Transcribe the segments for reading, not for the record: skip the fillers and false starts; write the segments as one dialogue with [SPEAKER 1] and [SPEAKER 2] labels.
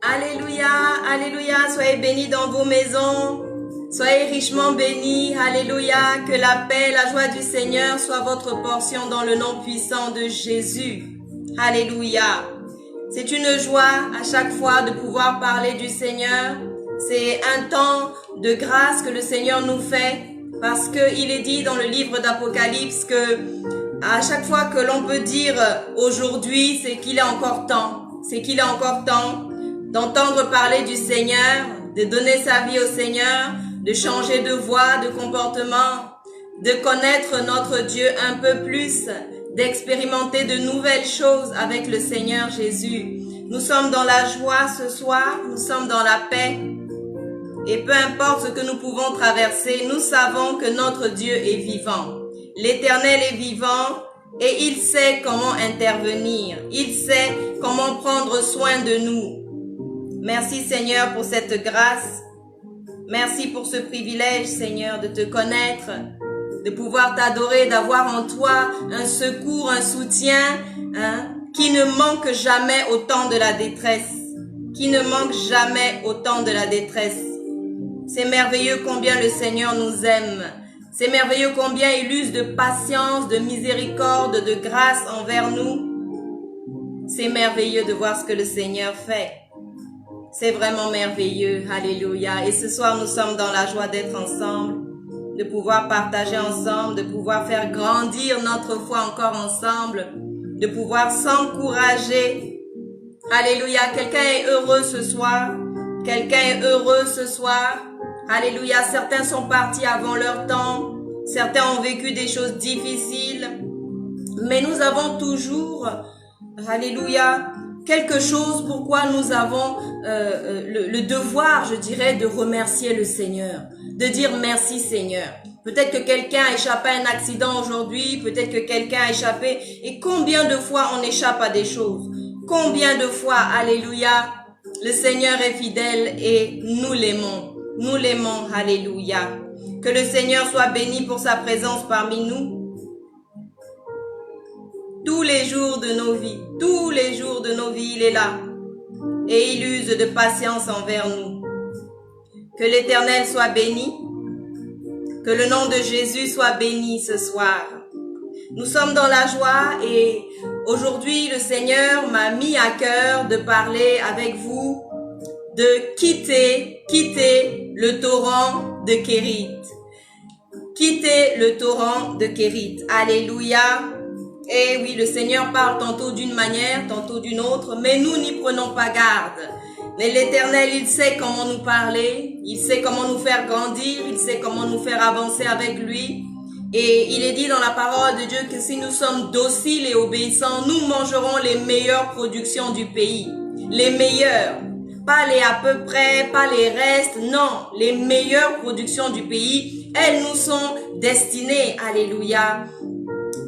[SPEAKER 1] Alléluia, alléluia, soyez bénis dans vos maisons, soyez richement bénis, alléluia, que la paix, la joie du Seigneur soit votre portion dans le nom puissant de Jésus. Alléluia. C'est une joie à chaque fois de pouvoir parler du Seigneur. C'est un temps de grâce que le Seigneur nous fait parce qu'il est dit dans le livre d'Apocalypse que à chaque fois que l'on peut dire aujourd'hui, c'est qu'il est encore temps. C'est qu'il est encore temps d'entendre parler du Seigneur, de donner sa vie au Seigneur, de changer de voie, de comportement, de connaître notre Dieu un peu plus, d'expérimenter de nouvelles choses avec le Seigneur Jésus. Nous sommes dans la joie ce soir, nous sommes dans la paix. Et peu importe ce que nous pouvons traverser, nous savons que notre Dieu est vivant. L'Éternel est vivant et il sait comment intervenir. Il sait comment prendre soin de nous. Merci Seigneur pour cette grâce. Merci pour ce privilège Seigneur de te connaître, de pouvoir t'adorer, d'avoir en toi un secours, un soutien qui ne manque jamais au temps de la détresse. Qui ne manque jamais au temps de la détresse. C'est merveilleux combien le Seigneur nous aime. C'est merveilleux combien il use de patience, de miséricorde, de grâce envers nous. C'est merveilleux de voir ce que le Seigneur fait. C'est vraiment merveilleux. Alléluia. Et ce soir, nous sommes dans la joie d'être ensemble, de pouvoir partager ensemble, de pouvoir faire grandir notre foi encore ensemble, de pouvoir s'encourager. Alléluia. Quelqu'un est heureux ce soir. Quelqu'un est heureux ce soir. Alléluia. Certains sont partis avant leur temps. Certains ont vécu des choses difficiles. Mais nous avons toujours, alléluia, quelque chose pourquoi nous avons le devoir, je dirais, de remercier le Seigneur. De dire merci Seigneur. Peut-être que quelqu'un a échappé à un accident aujourd'hui. Peut-être que quelqu'un a échappé. Et combien de fois on échappe à des choses? Combien de fois, alléluia, le Seigneur est fidèle et nous l'aimons. Nous l'aimons, alléluia. Que le Seigneur soit béni pour sa présence parmi nous. Tous les jours de nos vies, tous les jours de nos vies, il est là. Et il use de patience envers nous. Que l'Éternel soit béni. Que le nom de Jésus soit béni ce soir. Nous sommes dans la joie et aujourd'hui le Seigneur m'a mis à cœur de parler avec vous de quitter le torrent de Kérit. Quitter le torrent de Kérit. Alléluia. Et oui, le Seigneur parle tantôt d'une manière, tantôt d'une autre, mais nous n'y prenons pas garde. Mais l'Éternel, il sait comment nous parler, il sait comment nous faire grandir, il sait comment nous faire avancer avec lui. Et il est dit dans la parole de Dieu que si nous sommes dociles et obéissants, nous mangerons les meilleures productions du pays. Les meilleures. Pas les à peu près, pas les restes, non, les meilleures productions du pays, elles nous sont destinées, alléluia.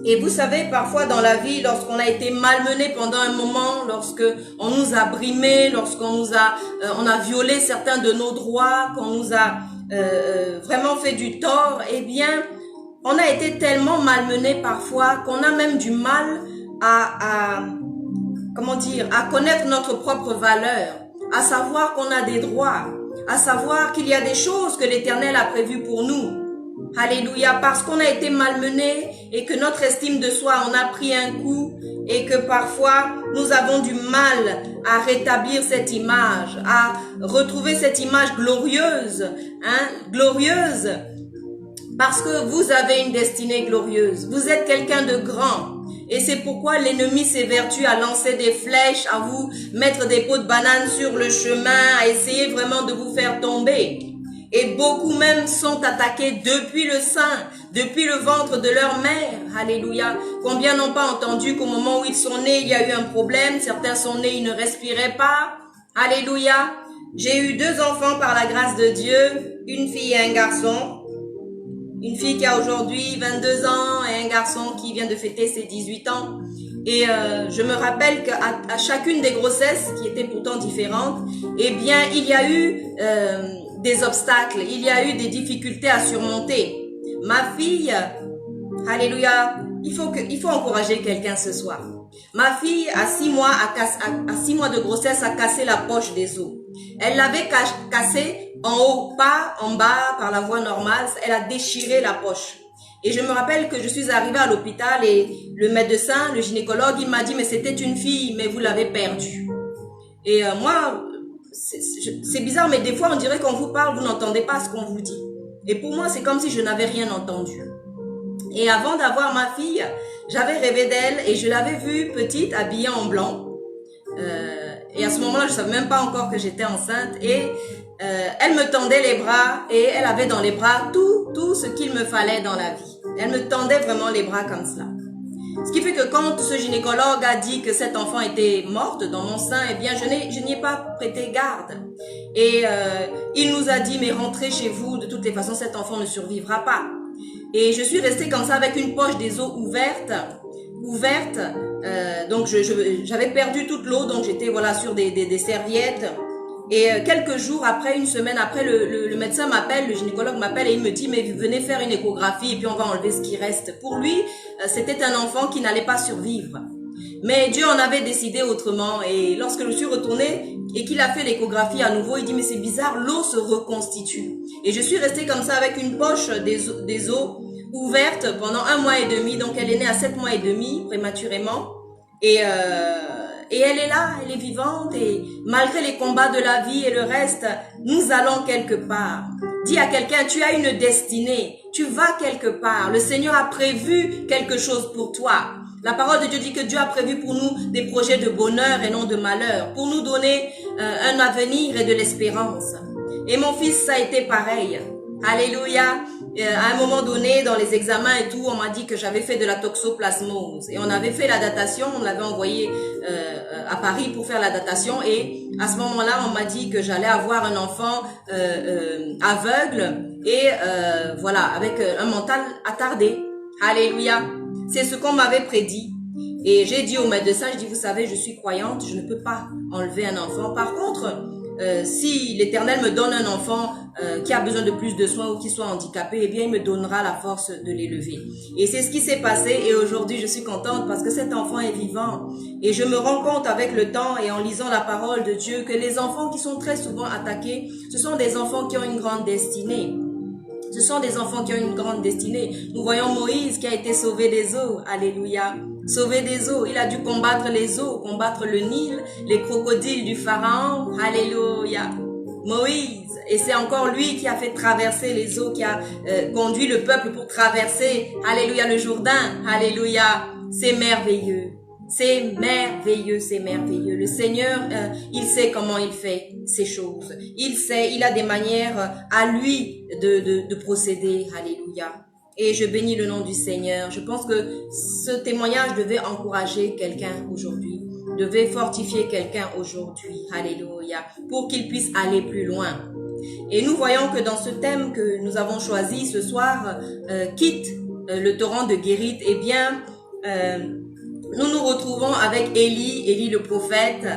[SPEAKER 1] Et vous savez, parfois dans la vie, lorsqu'on a été malmené pendant un moment, lorsque on nous a brimé, lorsqu'on nous a, on a violé certains de nos droits, qu'on nous a vraiment fait du tort, eh bien, on a été tellement malmené parfois qu'on a même du mal à connaître notre propre valeur. À savoir qu'on a des droits, à savoir qu'il y a des choses que l'Éternel a prévues pour nous. Alléluia, parce qu'on a été malmené et que notre estime de soi en a pris un coup et que parfois nous avons du mal à rétablir cette image, à retrouver cette image glorieuse, glorieuse, parce que vous avez une destinée glorieuse, vous êtes quelqu'un de grand. Et c'est pourquoi l'ennemi s'évertue à lancer des flèches, à vous mettre des pots de banane sur le chemin, à essayer vraiment de vous faire tomber. Et beaucoup même sont attaqués depuis le sein, depuis le ventre de leur mère. Alléluia. Combien n'ont pas entendu qu'au moment où ils sont nés, il y a eu un problème. Certains sont nés, ils ne respiraient pas. Alléluia. J'ai eu 2 enfants par la grâce de Dieu, une fille et un garçon. Une fille qui a aujourd'hui 22 ans et un garçon qui vient de fêter ses 18 ans. Et je me rappelle qu'à chacune des grossesses, qui étaient pourtant différentes, eh bien, il y a eu des obstacles, il y a eu des difficultés à surmonter. Ma fille, alléluia, il faut encourager quelqu'un ce soir. Ma fille, à 6 mois de grossesse, a cassé la poche des os. Elle l'avait cassée en haut, pas en bas, par la voie normale. Elle a déchiré la poche. Et je me rappelle que je suis arrivée à l'hôpital et le médecin, le gynécologue, il m'a dit, mais c'était une fille, mais vous l'avez perdue. Et moi, c'est bizarre, mais des fois, on dirait qu'on vous parle, vous n'entendez pas ce qu'on vous dit. Et pour moi, c'est comme si je n'avais rien entendu. Et avant d'avoir ma fille, j'avais rêvé d'elle et je l'avais vue petite, habillée en blanc. Et à ce moment-là, je ne savais même pas encore que j'étais enceinte. Et elle me tendait les bras et elle avait dans les bras tout ce qu'il me fallait dans la vie. Elle me tendait vraiment les bras comme cela. Ce qui fait que quand ce gynécologue a dit que cette enfant était morte dans mon sein, eh bien, je n'y ai pas prêté garde. Et il nous a dit, mais rentrez chez vous, de toutes les façons, cet enfant ne survivra pas. Et je suis restée comme ça avec une poche des os ouverte. Donc j'avais perdu toute l'eau, donc j'étais voilà sur des serviettes. Et quelques jours après, une semaine après, le médecin m'appelle, le gynécologue m'appelle et il me dit, mais venez faire une échographie et puis on va enlever ce qui reste. Pour lui, c'était un enfant qui n'allait pas survivre. Mais Dieu en avait décidé autrement et lorsque je suis retournée et qu'il a fait l'échographie à nouveau, il dit, mais c'est bizarre, l'eau se reconstitue. Et je suis restée comme ça avec une poche des os ouverte pendant 1 mois et demi. Donc elle est née à 7 mois et demi prématurément. Et elle est là, elle est vivante et malgré les combats de la vie et le reste, nous allons quelque part. Dis à quelqu'un, tu as une destinée, tu vas quelque part. Le Seigneur a prévu quelque chose pour toi. La parole de Dieu dit que Dieu a prévu pour nous des projets de bonheur et non de malheur, pour nous donner un avenir et de l'espérance. Et mon fils, ça a été pareil. Alléluia. À un moment donné, dans les examens et tout, on m'a dit que j'avais fait de la toxoplasmose. Et on avait fait la datation, on l'avait envoyé à Paris pour faire la datation. Et à ce moment-là, on m'a dit que j'allais avoir un enfant aveugle et voilà, avec un mental attardé. Alléluia. C'est ce qu'on m'avait prédit. Et j'ai dit au médecin, je dis, vous savez, je suis croyante, je ne peux pas enlever un enfant. Par contre, si l'Éternel me donne un enfant qui a besoin de plus de soins ou qui soit handicapé, eh bien, il me donnera la force de l'élever. Et c'est ce qui s'est passé et aujourd'hui, je suis contente parce que cet enfant est vivant. Et je me rends compte avec le temps et en lisant la parole de Dieu que les enfants qui sont très souvent attaqués, ce sont des enfants qui ont une grande destinée. Ce sont des enfants qui ont une grande destinée. Nous voyons Moïse qui a été sauvé des eaux. Alléluia. Sauvé des eaux. Il a dû combattre les eaux, combattre le Nil, les crocodiles du Pharaon. Alléluia. Moïse. Et c'est encore lui qui a fait traverser les eaux, qui a conduit le peuple pour traverser. Alléluia, le Jourdain. Alléluia. C'est merveilleux. C'est merveilleux, c'est merveilleux. Le Seigneur, il sait comment il fait ces choses. Il sait, il a des manières à lui de procéder. Alléluia. Et je bénis le nom du Seigneur. Je pense que ce témoignage devait encourager quelqu'un aujourd'hui, devait fortifier quelqu'un aujourd'hui. Alléluia. Pour qu'il puisse aller plus loin. Et nous voyons que dans ce thème que nous avons choisi ce soir, quitte le torrent de Guérite, eh bien, nous nous retrouvons avec Élie le prophète,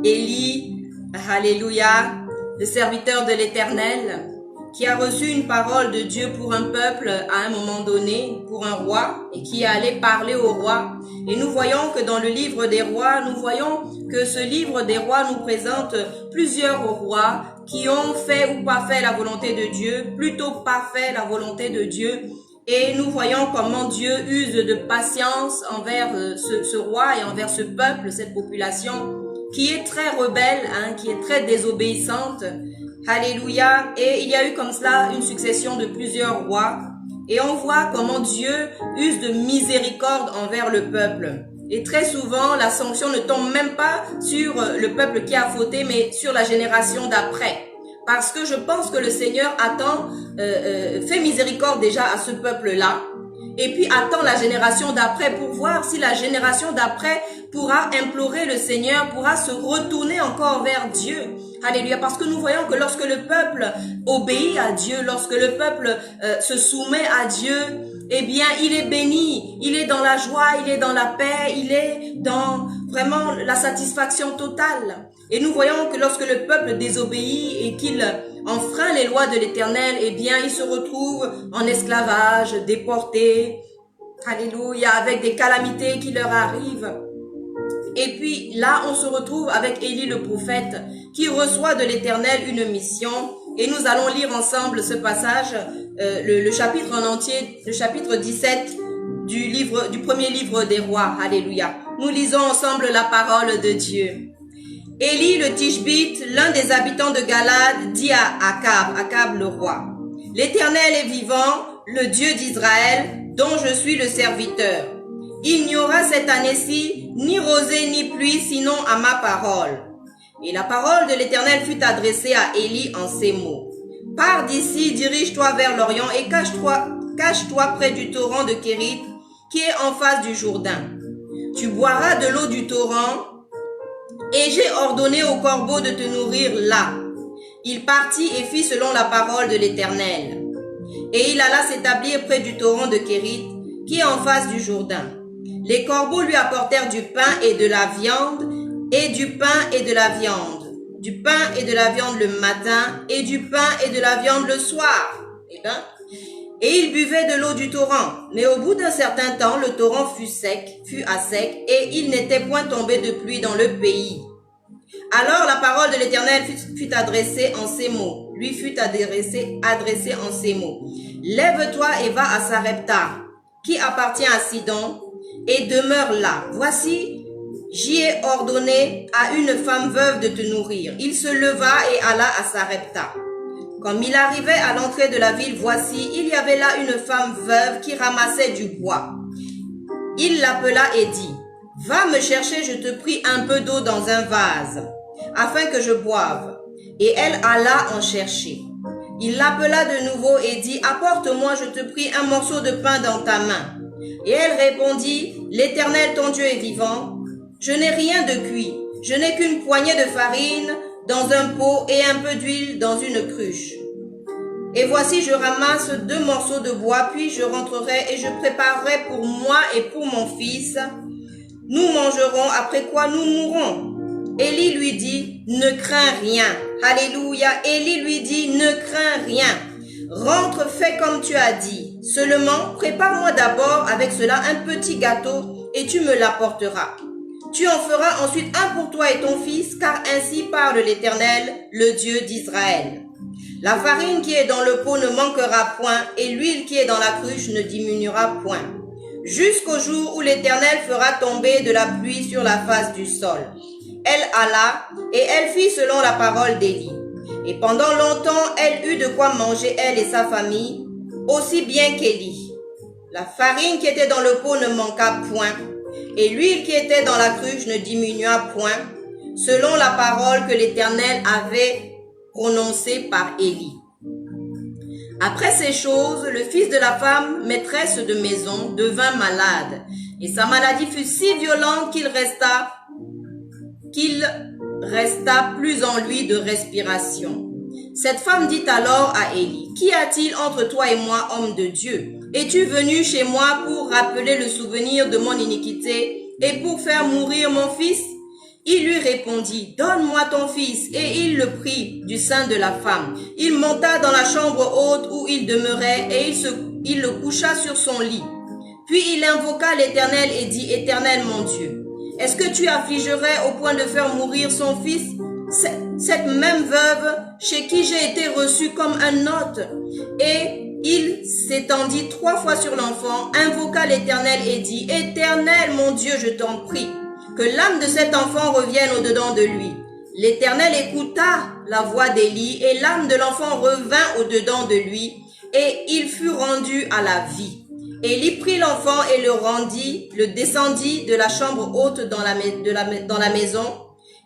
[SPEAKER 1] Élie, alléluia, le serviteur de l'Éternel, qui a reçu une parole de Dieu pour un peuple à un moment donné, pour un roi, et qui est allé parler au roi. Et nous voyons que dans le livre des rois, nous voyons que ce livre des rois nous présente plusieurs rois qui ont fait ou pas fait la volonté de Dieu, plutôt pas fait la volonté de Dieu. Et nous voyons comment Dieu use de patience envers ce roi et envers ce peuple, cette population qui est très rebelle, qui est très désobéissante. Alléluia. Et il y a eu comme cela une succession de plusieurs rois. Et on voit comment Dieu use de miséricorde envers le peuple. Et très souvent, la sanction ne tombe même pas sur le peuple qui a fauté, mais sur la génération d'après. Parce que je pense que le Seigneur attend, fait miséricorde déjà à ce peuple-là. Et puis attend la génération d'après pour voir si la génération d'après pourra implorer le Seigneur, pourra se retourner encore vers Dieu. Alléluia. Parce que nous voyons que lorsque le peuple obéit à Dieu, lorsque le peuple se soumet à Dieu, eh bien, il est béni, il est dans la joie, il est dans la paix, il est dans vraiment la satisfaction totale. Et nous voyons que lorsque le peuple désobéit et qu'il enfreint les lois de l'Éternel, eh bien, il se retrouve en esclavage, déporté, alléluia, avec des calamités qui leur arrivent. Et puis là, on se retrouve avec Élie le prophète qui reçoit de l'Éternel une mission. Et nous allons lire ensemble ce passage, le chapitre en entier, le chapitre 17 du premier livre des rois. Alléluia. Nous lisons ensemble la parole de Dieu. Élie le Tishbite, l'un des habitants de Galade, dit à Akab le roi, « L'Éternel est vivant, le Dieu d'Israël, dont je suis le serviteur. Il n'y aura cette année-ci ni rosée ni pluie, sinon à ma parole. » Et la parole de l'Éternel fut adressée à Élie en ces mots. « Pars d'ici, dirige-toi vers l'Orient et cache-toi près du torrent de Kérit, qui est en face du Jourdain. Tu boiras de l'eau du torrent, et j'ai ordonné au corbeau de te nourrir là. » Il partit et fit selon la parole de l'Éternel. Et il alla s'établir près du torrent de Kérit, qui est en face du Jourdain. Les corbeaux lui apportèrent du pain et de la viande, et du pain et de la viande, du pain et de la viande le matin, et du pain et de la viande le soir. Et il buvait de l'eau du torrent. Mais au bout d'un certain temps, le torrent fut à sec, et il n'était point tombé de pluie dans le pays. Alors la parole de l'Éternel fut adressée en ces mots. Lui fut adressée en ces mots. Lève-toi et va à Sarepta, qui appartient à Sidon, et demeure là. Voici, j'y ai ordonné à une femme veuve de te nourrir. Il se leva et alla à Sarepta. Comme il arrivait à l'entrée de la ville, voici, il y avait là une femme veuve qui ramassait du bois. Il l'appela et dit, « Va me chercher, je te prie, un peu d'eau dans un vase, afin que je boive. » Et elle alla en chercher. Il l'appela de nouveau et dit, « Apporte-moi, je te prie, un morceau de pain dans ta main. » Et elle répondit, « L'Éternel ton Dieu est vivant. Je n'ai rien de cuit, je n'ai qu'une poignée de farine dans un pot et un peu d'huile dans une cruche. Et voici, je ramasse 2 morceaux de bois, puis je rentrerai et je préparerai pour moi et pour mon fils. Nous mangerons, après quoi nous mourrons. » Élie lui dit, « Ne crains rien. » Alléluia. Élie lui dit, « Ne crains rien. Rentre, fais comme tu as dit. Seulement, prépare-moi d'abord avec cela un petit gâteau et tu me l'apporteras. Tu en feras ensuite un pour toi et ton fils, car ainsi parle l'Éternel, le Dieu d'Israël. La farine qui est dans le pot ne manquera point, et l'huile qui est dans la cruche ne diminuera point, jusqu'au jour où l'Éternel fera tomber de la pluie sur la face du sol. » Elle alla, et elle fit selon la parole d'Élie. Et pendant longtemps, elle eut de quoi manger, elle et sa famille, aussi bien qu'Élie. La farine qui était dans le pot ne manqua point, et l'huile qui était dans la cruche ne diminua point, selon la parole que l'Éternel avait prononcée par Élie. Après ces choses, le fils de la femme, maîtresse de maison, devint malade, et sa maladie fut si violente qu'il resta plus en lui de respiration. Cette femme dit alors à Élie, « Qu'y a-t-il entre toi et moi, homme de Dieu? Es-tu venu chez moi pour rappeler le souvenir de mon iniquité et pour faire mourir mon fils? » Il lui répondit, « Donne-moi ton fils. » Et il le prit du sein de la femme. Il monta dans la chambre haute où il demeurait et il le coucha sur son lit. Puis il invoqua l'Éternel et dit, « Éternel mon Dieu, est-ce que tu affligerais au point de faire mourir son fils, cette même veuve chez qui j'ai été reçu comme un hôte? » Et il s'étendit 3 fois sur l'enfant, invoqua l'Éternel et dit, « Éternel mon Dieu, je t'en prie, que l'âme de cet enfant revienne au-dedans de lui. » L'Éternel écouta la voix d'Élie et l'âme de l'enfant revint au-dedans de lui et il fut rendu à la vie. Élie prit l'enfant et le descendit de la chambre haute dans la maison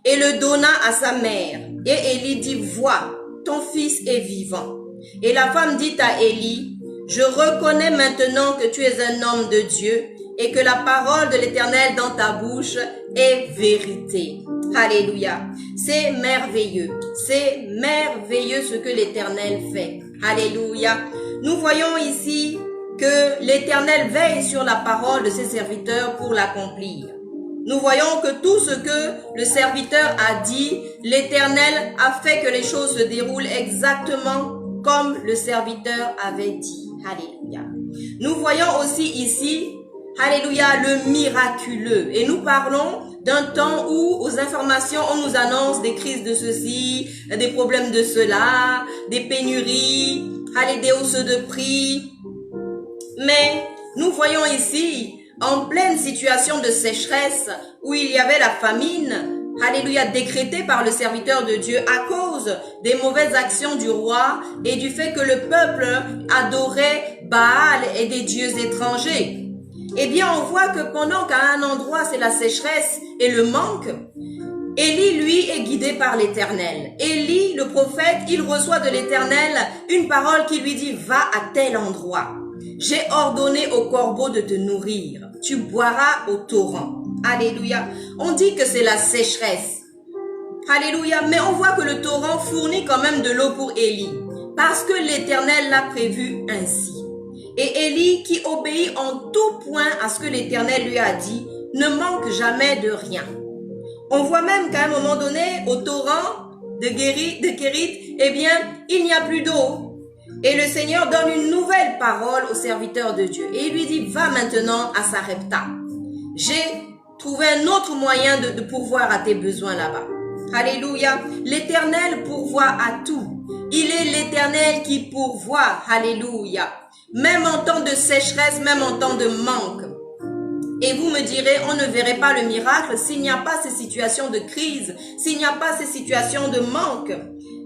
[SPEAKER 1] et le donna à sa mère. Et Élie dit, « Vois, ton fils est vivant. » Et la femme dit à Élie, « Je reconnais maintenant que tu es un homme de Dieu et que la parole de l'Éternel dans ta bouche est vérité. » Alléluia. C'est merveilleux. C'est merveilleux ce que l'Éternel fait. Alléluia. Nous voyons ici que l'Éternel veille sur la parole de ses serviteurs pour l'accomplir. Nous voyons que tout ce que le serviteur a dit, l'Éternel a fait que les choses se déroulent exactement comme le serviteur avait dit. Alléluia. Nous voyons aussi ici, alléluia, le miraculeux. Et nous parlons d'un temps où aux informations on nous annonce des crises de ceci, des problèmes de cela, des pénuries, des hausses de prix. Mais nous voyons ici, en pleine situation de sécheresse, où il y avait la famine, alléluia, décrétée par le serviteur de Dieu à cause des mauvaises actions du roi et du fait que le peuple adorait Baal et des dieux étrangers. Eh bien, on voit que pendant qu'à un endroit c'est la sécheresse et le manque, Élie, lui, est guidé par l'Éternel. Élie, le prophète, il reçoit de l'Éternel une parole qui lui dit « Va à tel endroit. J'ai ordonné au corbeau de te nourrir. Tu boiras au torrent. » Alléluia. On dit que c'est la sécheresse. Alléluia. Mais on voit que le torrent fournit quand même de l'eau pour Élie. Parce que l'Éternel l'a prévu ainsi. Et Élie, qui obéit en tout point à ce que l'Éternel lui a dit, ne manque jamais de rien. On voit même qu'à un moment donné, au torrent de Kérit, eh bien, il n'y a plus d'eau. Et le Seigneur donne une nouvelle parole au serviteur de Dieu. Et il lui dit, va maintenant à Sarepta. J'ai trouvé un autre moyen de pourvoir à tes besoins là-bas. Alléluia. L'Éternel pourvoit à tout. Il est l'Éternel qui pourvoit. Alléluia. Même en temps de sécheresse, même en temps de manque. Et vous me direz, on ne verrait pas le miracle s'il n'y a pas ces situations de crise, s'il n'y a pas ces situations de manque.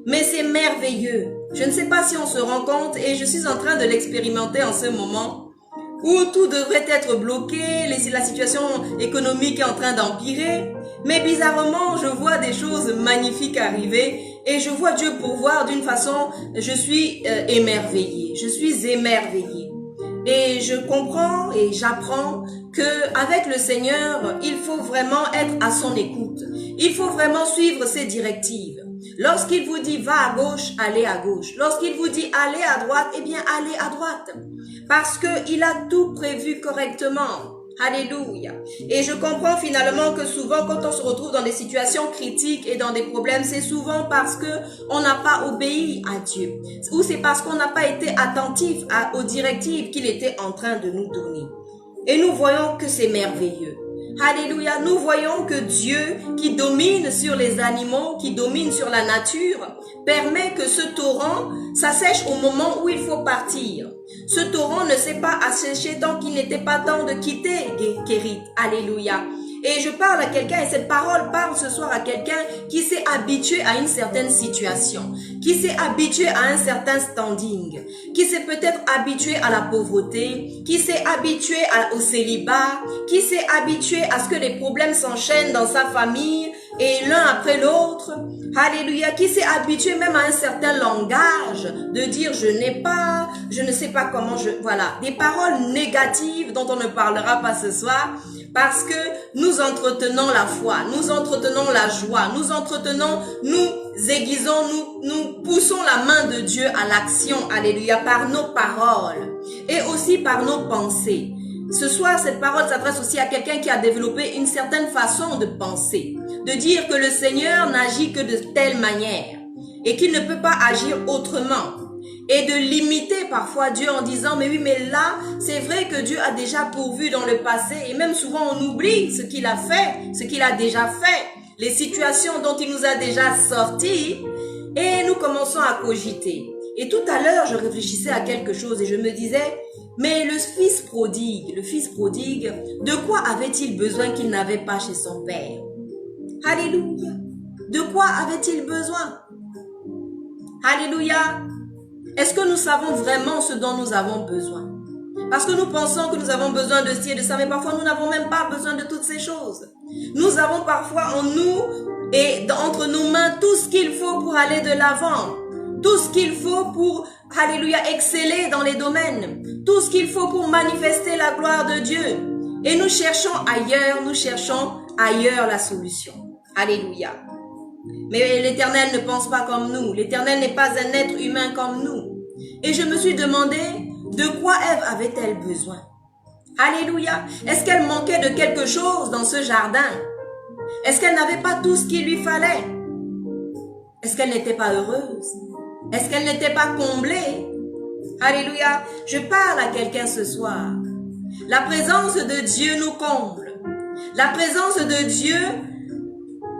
[SPEAKER 1] Mais c'est merveilleux. Je ne sais pas si on se rend compte, et je suis en train de l'expérimenter en ce moment, où tout devrait être bloqué, la situation économique est en train d'empirer. Mais bizarrement, je vois des choses magnifiques arriver, et je vois Dieu pourvoir d'une façon, je suis émerveillée. Je suis émerveillée. Et je comprends et j'apprends que avec le Seigneur, il faut vraiment être à son écoute. Il faut vraiment suivre ses directives. Lorsqu'il vous dit va à gauche, allez à gauche. Lorsqu'il vous dit allez à droite, eh bien allez à droite. Parce qu'il a tout prévu correctement. Alléluia. Et je comprends finalement que souvent quand on se retrouve dans des situations critiques et dans des problèmes, c'est souvent parce que on n'a pas obéi à Dieu. Ou c'est parce qu'on n'a pas été attentif aux directives qu'il était en train de nous donner. Et nous voyons que c'est merveilleux. Alléluia. Nous voyons que Dieu, qui domine sur les animaux, qui domine sur la nature, permet que ce torrent s'assèche au moment où il faut partir. Ce torrent ne s'est pas asséché tant qu'il n'était pas temps de quitter Kérit. Alléluia. Et je parle à quelqu'un, et cette parole parle ce soir à quelqu'un qui s'est habitué à une certaine situation, qui s'est habitué à un certain standing, qui s'est peut-être habitué à la pauvreté, qui s'est habitué au célibat, qui s'est habitué à ce que les problèmes s'enchaînent dans sa famille, et l'un après l'autre. Alléluia. Qui s'est habitué même à un certain langage, de dire je n'ai pas, je ne sais pas comment voilà. Des paroles négatives dont on ne parlera pas ce soir. Parce que nous entretenons la foi, nous entretenons la joie, nous aiguisons, nous poussons la main de Dieu à l'action, alléluia, par nos paroles et aussi par nos pensées. Ce soir, cette parole s'adresse aussi à quelqu'un qui a développé une certaine façon de penser, de dire que le Seigneur n'agit que de telle manière et qu'il ne peut pas agir autrement. Et de limiter parfois Dieu en disant mais oui mais là c'est vrai que Dieu a déjà pourvu dans le passé et même souvent on oublie ce qu'il a fait, ce qu'il a déjà fait, les situations dont il nous a déjà sortis et nous commençons à cogiter. Et tout à l'heure je réfléchissais à quelque chose et je me disais mais le fils prodigue, de quoi avait-il besoin qu'il n'avait pas chez son père? Alléluia. De quoi avait-il besoin? Alléluia. Est-ce que nous savons vraiment ce dont nous avons besoin? Parce que nous pensons que nous avons besoin de ci et de ça, mais parfois nous n'avons même pas besoin de toutes ces choses. Nous avons parfois en nous et entre nos mains tout ce qu'il faut pour aller de l'avant. Tout ce qu'il faut pour, alléluia, exceller dans les domaines. Tout ce qu'il faut pour manifester la gloire de Dieu. Et nous cherchons ailleurs la solution. Alléluia. Mais l'Éternel ne pense pas comme nous. L'Éternel n'est pas un être humain comme nous. Et je me suis demandé, de quoi Ève avait-elle besoin? Alléluia. Est-ce qu'elle manquait de quelque chose dans ce jardin? Est-ce qu'elle n'avait pas tout ce qu'il lui fallait? Est-ce qu'elle n'était pas heureuse? Est-ce qu'elle n'était pas comblée? Alléluia. Je parle à quelqu'un ce soir. La présence de Dieu nous comble. La présence de Dieu,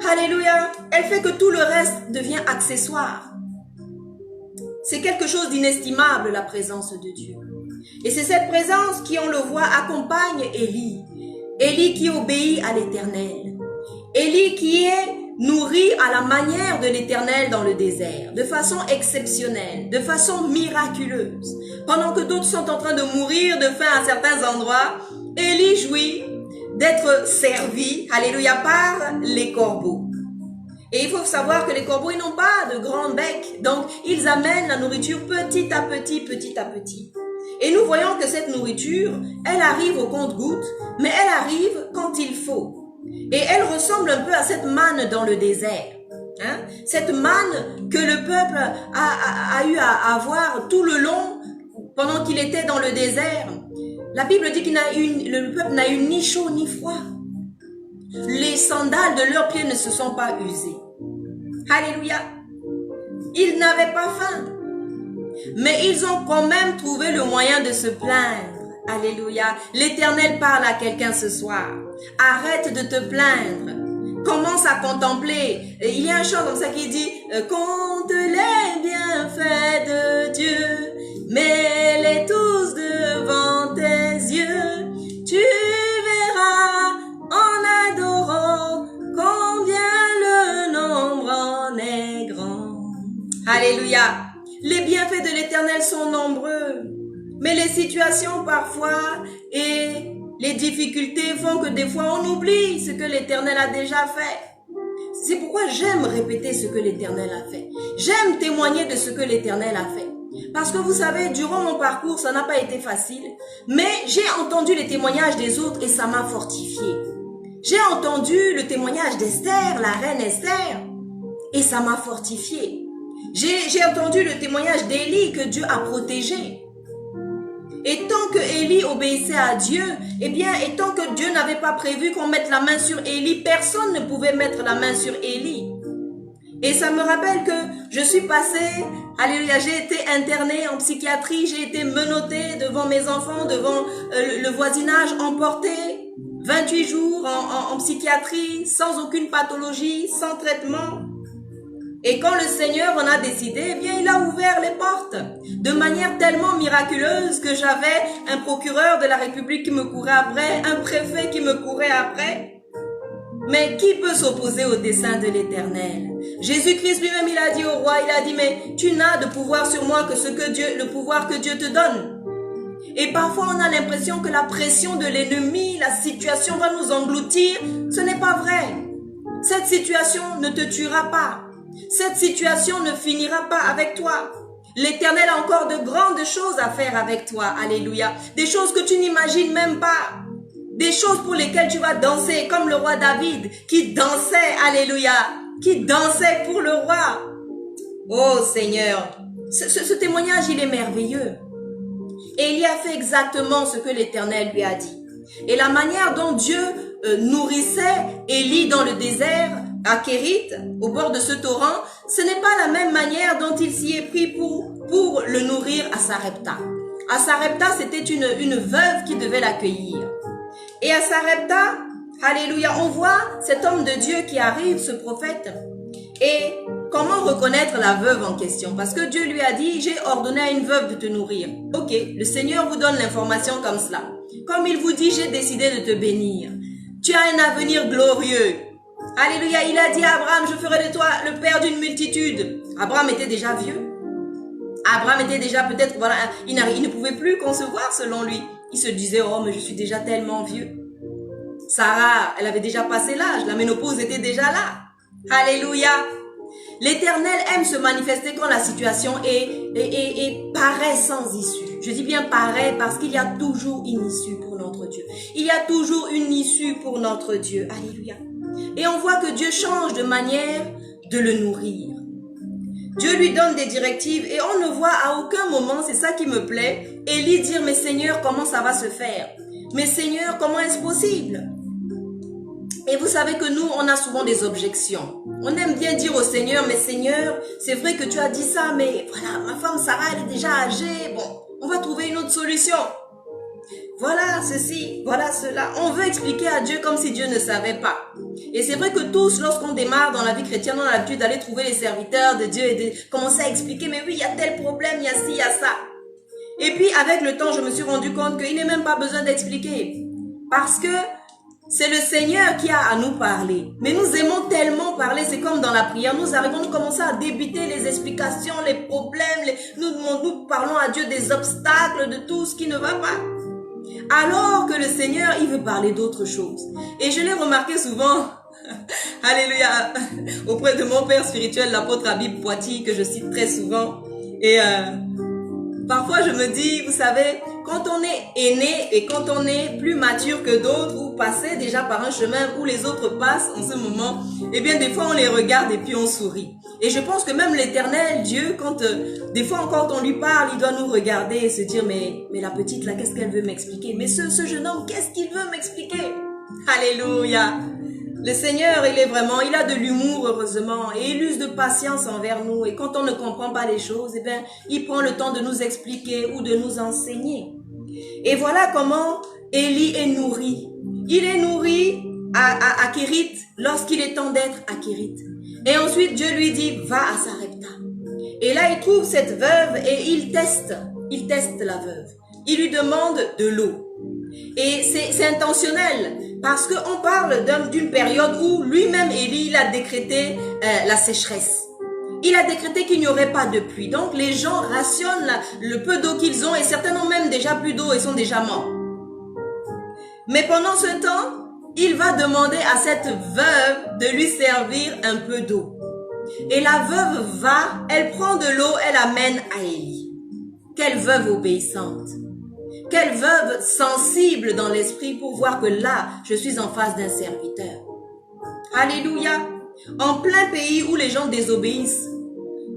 [SPEAKER 1] alléluia, elle fait que tout le reste devient accessoire. C'est quelque chose d'inestimable, la présence de Dieu. Et c'est cette présence qui, on le voit, accompagne Élie. Élie qui obéit à l'Éternel. Élie qui est nourri à la manière de l'Éternel dans le désert, de façon exceptionnelle, de façon miraculeuse. Pendant que d'autres sont en train de mourir de faim à certains endroits, Élie jouit d'être servi, alléluia, par les corbeaux. Et il faut savoir que les corbeaux, ils n'ont pas de grand bec, donc ils amènent la nourriture petit à petit, petit à petit. Et nous voyons que cette nourriture, elle arrive au compte-gouttes, mais elle arrive quand il faut. Et elle ressemble un peu à cette manne dans le désert. Hein? Cette manne que le peuple a eu à avoir tout le long pendant qu'il était dans le désert. La Bible dit le peuple n'a eu ni chaud ni froid. Les sandales de leurs pieds ne se sont pas usées. Alléluia. Ils n'avaient pas faim. Mais ils ont quand même trouvé le moyen de se plaindre. Alléluia. L'Éternel parle à quelqu'un ce soir. Arrête de te plaindre. Commence à contempler. Et il y a un chant comme ça qui dit « Compte les bienfaits de Dieu, mets-les tous devant tes yeux. Tu verras en adorant combien le nombre en est grand. » Alléluia. Les bienfaits de l'Éternel sont nombreux. Mais les situations parfois et les difficultés font que des fois on oublie ce que l'Éternel a déjà fait. C'est pourquoi j'aime répéter ce que l'Éternel a fait. J'aime témoigner de ce que l'Éternel a fait. Parce que vous savez, durant mon parcours, ça n'a pas été facile. Mais j'ai entendu les témoignages des autres et ça m'a fortifié. J'ai entendu le témoignage d'Esther, la reine Esther, et ça m'a fortifié. J'ai entendu le témoignage d'Élie que Dieu a protégé. Et tant que Élie obéissait à Dieu, eh bien, et tant que Dieu n'avait pas prévu qu'on mette la main sur Élie, personne ne pouvait mettre la main sur Élie. Et ça me rappelle que je suis passée, alléluia, j'ai été internée en psychiatrie, j'ai été menottée devant mes enfants, devant le voisinage, emportée 28 jours en psychiatrie, sans aucune pathologie, sans traitement. Et quand le Seigneur en a décidé, eh bien, il a ouvert les portes de manière tellement miraculeuse que j'avais un procureur de la République qui me courait après, un préfet qui me courait après. Mais qui peut s'opposer au dessein de l'Éternel? Jésus-Christ lui-même, il a dit au roi, il a dit, mais tu n'as de pouvoir sur moi que le pouvoir que Dieu te donne. Et parfois, on a l'impression que la pression de l'ennemi, la situation va nous engloutir. Ce n'est pas vrai. Cette situation ne te tuera pas. Cette situation ne finira pas avec toi. L'Éternel a encore de grandes choses à faire avec toi. Alléluia. Des choses que tu n'imagines même pas. Des choses pour lesquelles tu vas danser comme le roi David qui dansait. Alléluia. Qui dansait pour le roi. Oh Seigneur. Ce témoignage, il est merveilleux. Et il a fait exactement ce que l'Éternel lui a dit. Et la manière dont Dieu nourrissait Élie dans le désert, à Kérit, au bord de ce torrent, ce n'est pas la même manière dont il s'y est pris pour le nourrir à Sarepta. À Sarepta, c'était une veuve qui devait l'accueillir. Et à Sarepta, alléluia, on voit cet homme de Dieu qui arrive, ce prophète. Et comment reconnaître la veuve en question? Parce que Dieu lui a dit, j'ai ordonné à une veuve de te nourrir. Ok, le Seigneur vous donne l'information comme cela. Comme il vous dit, j'ai décidé de te bénir. Tu as un avenir glorieux. Alléluia, il a dit à Abraham, je ferai de toi le père d'une multitude. Abraham était déjà vieux. Abraham était déjà peut-être, voilà, il ne pouvait plus concevoir selon lui. Il se disait, oh mais je suis déjà tellement vieux. Sarah, elle avait déjà passé l'âge, la ménopause était déjà là. Alléluia. L'Éternel aime se manifester quand la situation paraît sans issue. Je dis bien paraît parce qu'il y a toujours une issue pour notre Dieu. Il y a toujours une issue pour notre Dieu. Alléluia. Et on voit que Dieu change de manière de le nourrir. Dieu lui donne des directives et on ne voit à aucun moment, c'est ça qui me plaît, Élie dire, mais Seigneur, comment ça va se faire? Mais Seigneur, comment est-ce possible? Et vous savez que nous, on a souvent des objections. On aime bien dire au Seigneur, mais Seigneur, c'est vrai que tu as dit ça, mais voilà, ma femme Sarah, elle est déjà âgée. Bon, on va trouver une autre solution. voilà ceci, voilà cela. On veut expliquer à Dieu comme si Dieu ne savait pas. Et c'est vrai que tous, lorsqu'on démarre dans la vie chrétienne, on a l'habitude d'aller trouver les serviteurs de Dieu et de commencer à expliquer, mais oui, il y a tel problème, il y a ci, il y a ça. Et puis, avec le temps, je me suis rendu compte qu'il n'est même pas besoin d'expliquer. Parce que c'est le Seigneur qui a à nous parler. Mais nous aimons tellement parler, c'est comme dans la prière. Nous arrivons, nous commençons à débiter les explications, les problèmes. Nous parlons à Dieu des obstacles, de tout ce qui ne va pas. Alors que le Seigneur, il veut parler d'autre chose. Et je l'ai remarqué souvent, alléluia, auprès de mon père spirituel, l'apôtre Habib Poiti, que je cite très souvent. Et parfois je me dis, vous savez, quand on est aîné et quand on est plus mature que d'autres ou passé déjà par un chemin où les autres passent en ce moment, eh bien des fois on les regarde et puis on sourit. Et je pense que même l'Éternel, Dieu, des fois quand on lui parle, il doit nous regarder et se dire, mais la petite là, qu'est-ce qu'elle veut m'expliquer? Mais ce jeune homme, qu'est-ce qu'il veut m'expliquer? Alléluia! Le Seigneur, il a de l'humour, heureusement, et il use de patience envers nous. Et quand on ne comprend pas les choses, eh bien, il prend le temps de nous expliquer ou de nous enseigner. Et voilà comment Élie est nourri. Il est nourri à Kérit lorsqu'il est temps d'être à Kérit. Et ensuite, Dieu lui dit, va à Sarepta. Et là, il trouve cette veuve et il teste la veuve. Il lui demande de l'eau. Et c'est intentionnel parce qu'on parle d'une période où lui-même, Élie, il a décrété la sécheresse. Il a décrété qu'il n'y aurait pas de pluie. Donc, les gens rationnent le peu d'eau qu'ils ont et certains n'ont même déjà plus d'eau et sont déjà morts. Mais pendant ce temps, il va demander à cette veuve de lui servir un peu d'eau. Et la veuve va, elle prend de l'eau, elle amène à Élie. Quelle veuve obéissante! Quelle veuve sensible dans l'esprit pour voir que là, je suis en face d'un serviteur. Alléluia! En plein pays où les gens désobéissent,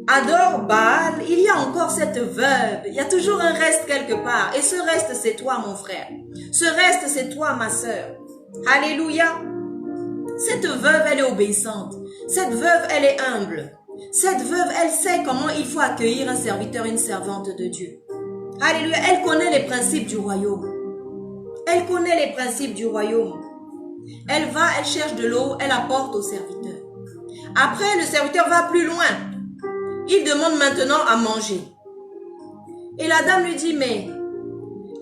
[SPEAKER 1] adorent Baal, il y a encore cette veuve. Il y a toujours un reste quelque part. Et ce reste, c'est toi, mon frère. Ce reste, c'est toi, ma sœur. Alléluia! Cette veuve, elle est obéissante. Cette veuve, elle est humble. Cette veuve, elle sait comment il faut accueillir un serviteur, une servante de Dieu. Alléluia, elle connaît les principes du royaume. Elle connaît les principes du royaume. Elle va, elle cherche de l'eau, elle apporte au serviteur. Après, le serviteur va plus loin. Il demande maintenant à manger. Et la dame lui dit, mais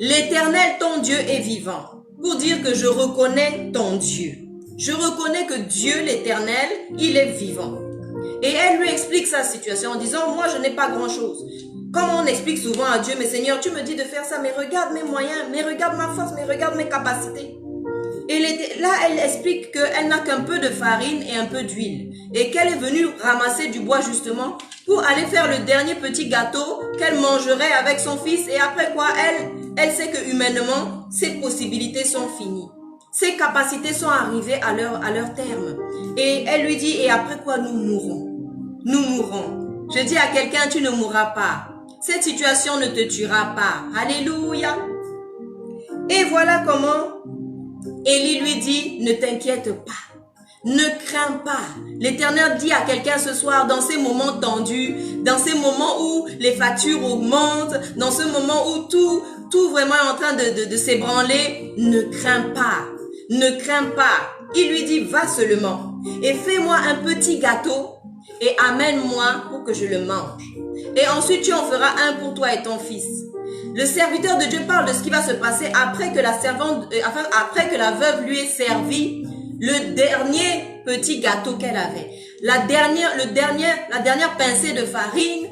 [SPEAKER 1] l'Éternel, ton Dieu, est vivant. Pour dire que je reconnais ton Dieu. Je reconnais que Dieu, l'Éternel, il est vivant. Et elle lui explique sa situation en disant, moi, je n'ai pas grand-chose. Comme on explique souvent à Dieu, mais Seigneur, tu me dis de faire ça, mais regarde mes moyens, mais regarde ma force, mais regarde mes capacités. Et là, elle explique qu'elle n'a qu'un peu de farine et un peu d'huile. Et qu'elle est venue ramasser du bois justement pour aller faire le dernier petit gâteau qu'elle mangerait avec son fils. Et après quoi, elle sait que humainement, ses possibilités sont finies. Ses capacités sont arrivées à leur terme. Et elle lui dit, et après quoi nous mourrons? Nous mourrons. Je dis à quelqu'un, tu ne mourras pas. Cette situation ne te tuera pas. Alléluia. Et voilà comment Élie lui dit, ne t'inquiète pas. Ne crains pas. L'Éternel dit à quelqu'un ce soir, dans ces moments tendus, dans ces moments où les factures augmentent, dans ce moment où tout vraiment est en train de s'ébranler, ne crains pas. Ne crains pas. Il lui dit, va seulement et fais-moi un petit gâteau et amène-moi pour que je le mange. Et ensuite, tu en feras un pour toi et ton fils. Le serviteur de Dieu parle de ce qui va se passer après que après que la veuve lui ait servi le dernier petit gâteau qu'elle avait. La dernière pincée de farine,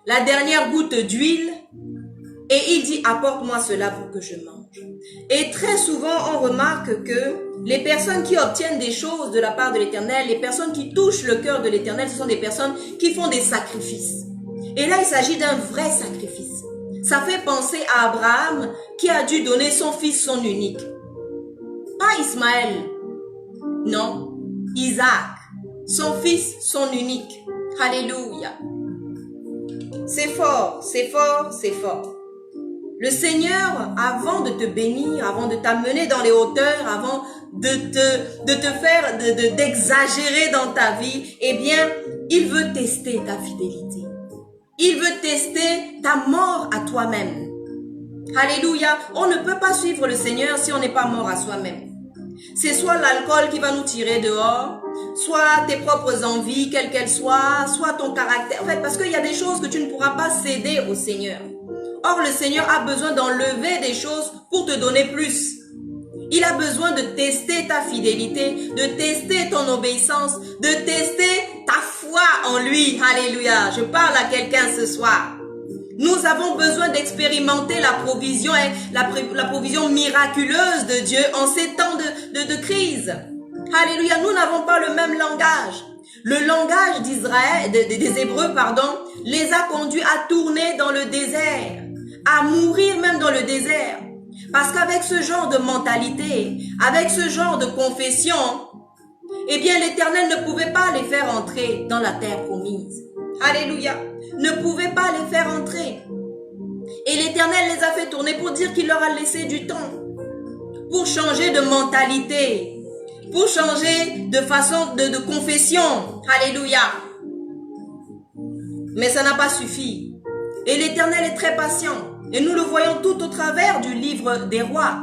[SPEAKER 1] la dernière goutte d'huile. Et il dit, apporte-moi cela pour que je mange. Et très souvent, on remarque que les personnes qui obtiennent des choses de la part de l'Éternel, les personnes qui touchent le cœur de l'Éternel, ce sont des personnes qui font des sacrifices. Et là, il s'agit d'un vrai sacrifice. Ça fait penser à Abraham qui a dû donner son fils, son unique. Pas Ismaël. Non, Isaac. Son fils, son unique. Alléluia. C'est fort, c'est fort, c'est fort. Le Seigneur, avant de te bénir, avant de t'amener dans les hauteurs, avant de te faire, d'exagérer dans ta vie, eh bien, il veut tester ta fidélité. Il veut tester ta mort à toi-même. Alléluia. On ne peut pas suivre le Seigneur si on n'est pas mort à soi-même. C'est soit l'alcool qui va nous tirer dehors, soit tes propres envies, quelles qu'elles soient, soit ton caractère. En fait, parce qu'il y a des choses que tu ne pourras pas céder au Seigneur. Or, le Seigneur a besoin d'enlever des choses pour te donner plus. Il a besoin de tester ta fidélité, de tester ton obéissance, de tester ta foi en lui. Alléluia. Je parle à quelqu'un ce soir. Nous avons besoin d'expérimenter la provision et la provision miraculeuse de Dieu en ces temps de crise. Alléluia. Nous n'avons pas le même langage. Le langage d'Israël, des Hébreux, les a conduits à tourner dans le désert, à mourir même dans le désert. Parce qu'avec ce genre de mentalité, avec ce genre de confession, eh bien l'Éternel ne pouvait pas les faire entrer dans la terre promise. Alléluia. Ne pouvait pas les faire entrer. Et l'Éternel les a fait tourner pour dire qu'il leur a laissé du temps. Pour changer de mentalité. Pour changer de façon de confession. Alléluia. Mais ça n'a pas suffi. Et l'Éternel est très patient. Et nous le voyons tout au travers du livre des rois.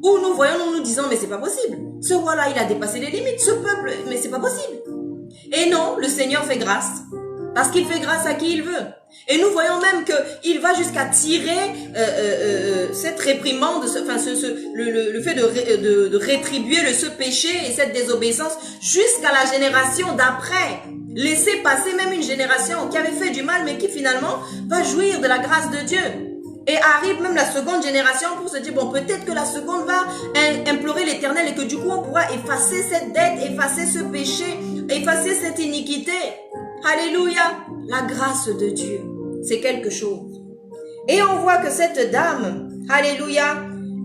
[SPEAKER 1] Où nous voyons, nous nous disons, mais c'est pas possible. Ce roi-là, il a dépassé les limites. Ce peuple, mais c'est pas possible. Et non, le Seigneur fait grâce. Parce qu'il fait grâce à qui il veut. Et nous voyons même qu'il va jusqu'à tirer cette réprimande, le fait de rétribuer ce péché et cette désobéissance jusqu'à la génération d'après. Laisser passer même une génération qui avait fait du mal mais qui finalement va jouir de la grâce de Dieu. Et arrive même la seconde génération pour se dire, bon, peut-être que la seconde va implorer l'Éternel et que du coup on pourra effacer cette dette, effacer ce péché, effacer cette iniquité. Alléluia. La grâce de Dieu, c'est quelque chose. Et on voit que cette dame, alléluia,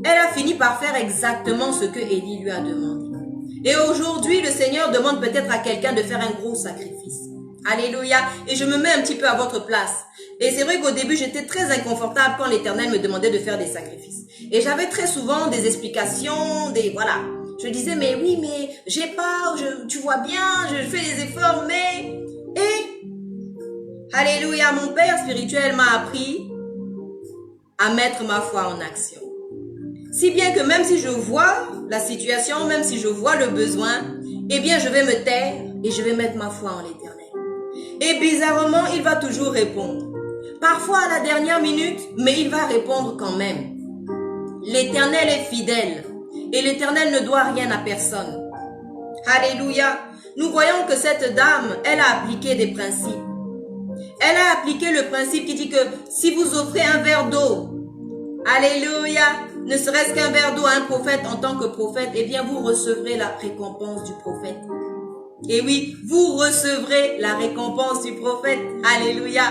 [SPEAKER 1] elle a fini par faire exactement ce que Élie lui a demandé. Et aujourd'hui, le Seigneur demande peut-être à quelqu'un de faire un gros sacrifice. Alléluia. Et je me mets un petit peu à votre place. Et c'est vrai qu'au début, j'étais très inconfortable quand l'Éternel me demandait de faire des sacrifices. Et j'avais très souvent des explications, voilà. Je disais, mais oui, mais j'ai pas, tu vois bien, je fais des efforts, mais... Et, alléluia, mon Père spirituel m'a appris à mettre ma foi en action. Si bien que même si je vois la situation, même si je vois le besoin, eh bien je vais me taire et je vais mettre ma foi en l'Éternel. Et bizarrement, il va toujours répondre. Parfois à la dernière minute, mais il va répondre quand même. L'Éternel est fidèle et l'Éternel ne doit rien à personne. Alléluia. Nous voyons que cette dame, elle a appliqué des principes. Elle a appliqué le principe qui dit que si vous offrez un verre d'eau, alléluia, ne serait-ce qu'un verre d'eau à un prophète en tant que prophète, eh bien vous recevrez la récompense du prophète. Et oui, vous recevrez la récompense du prophète. Alléluia.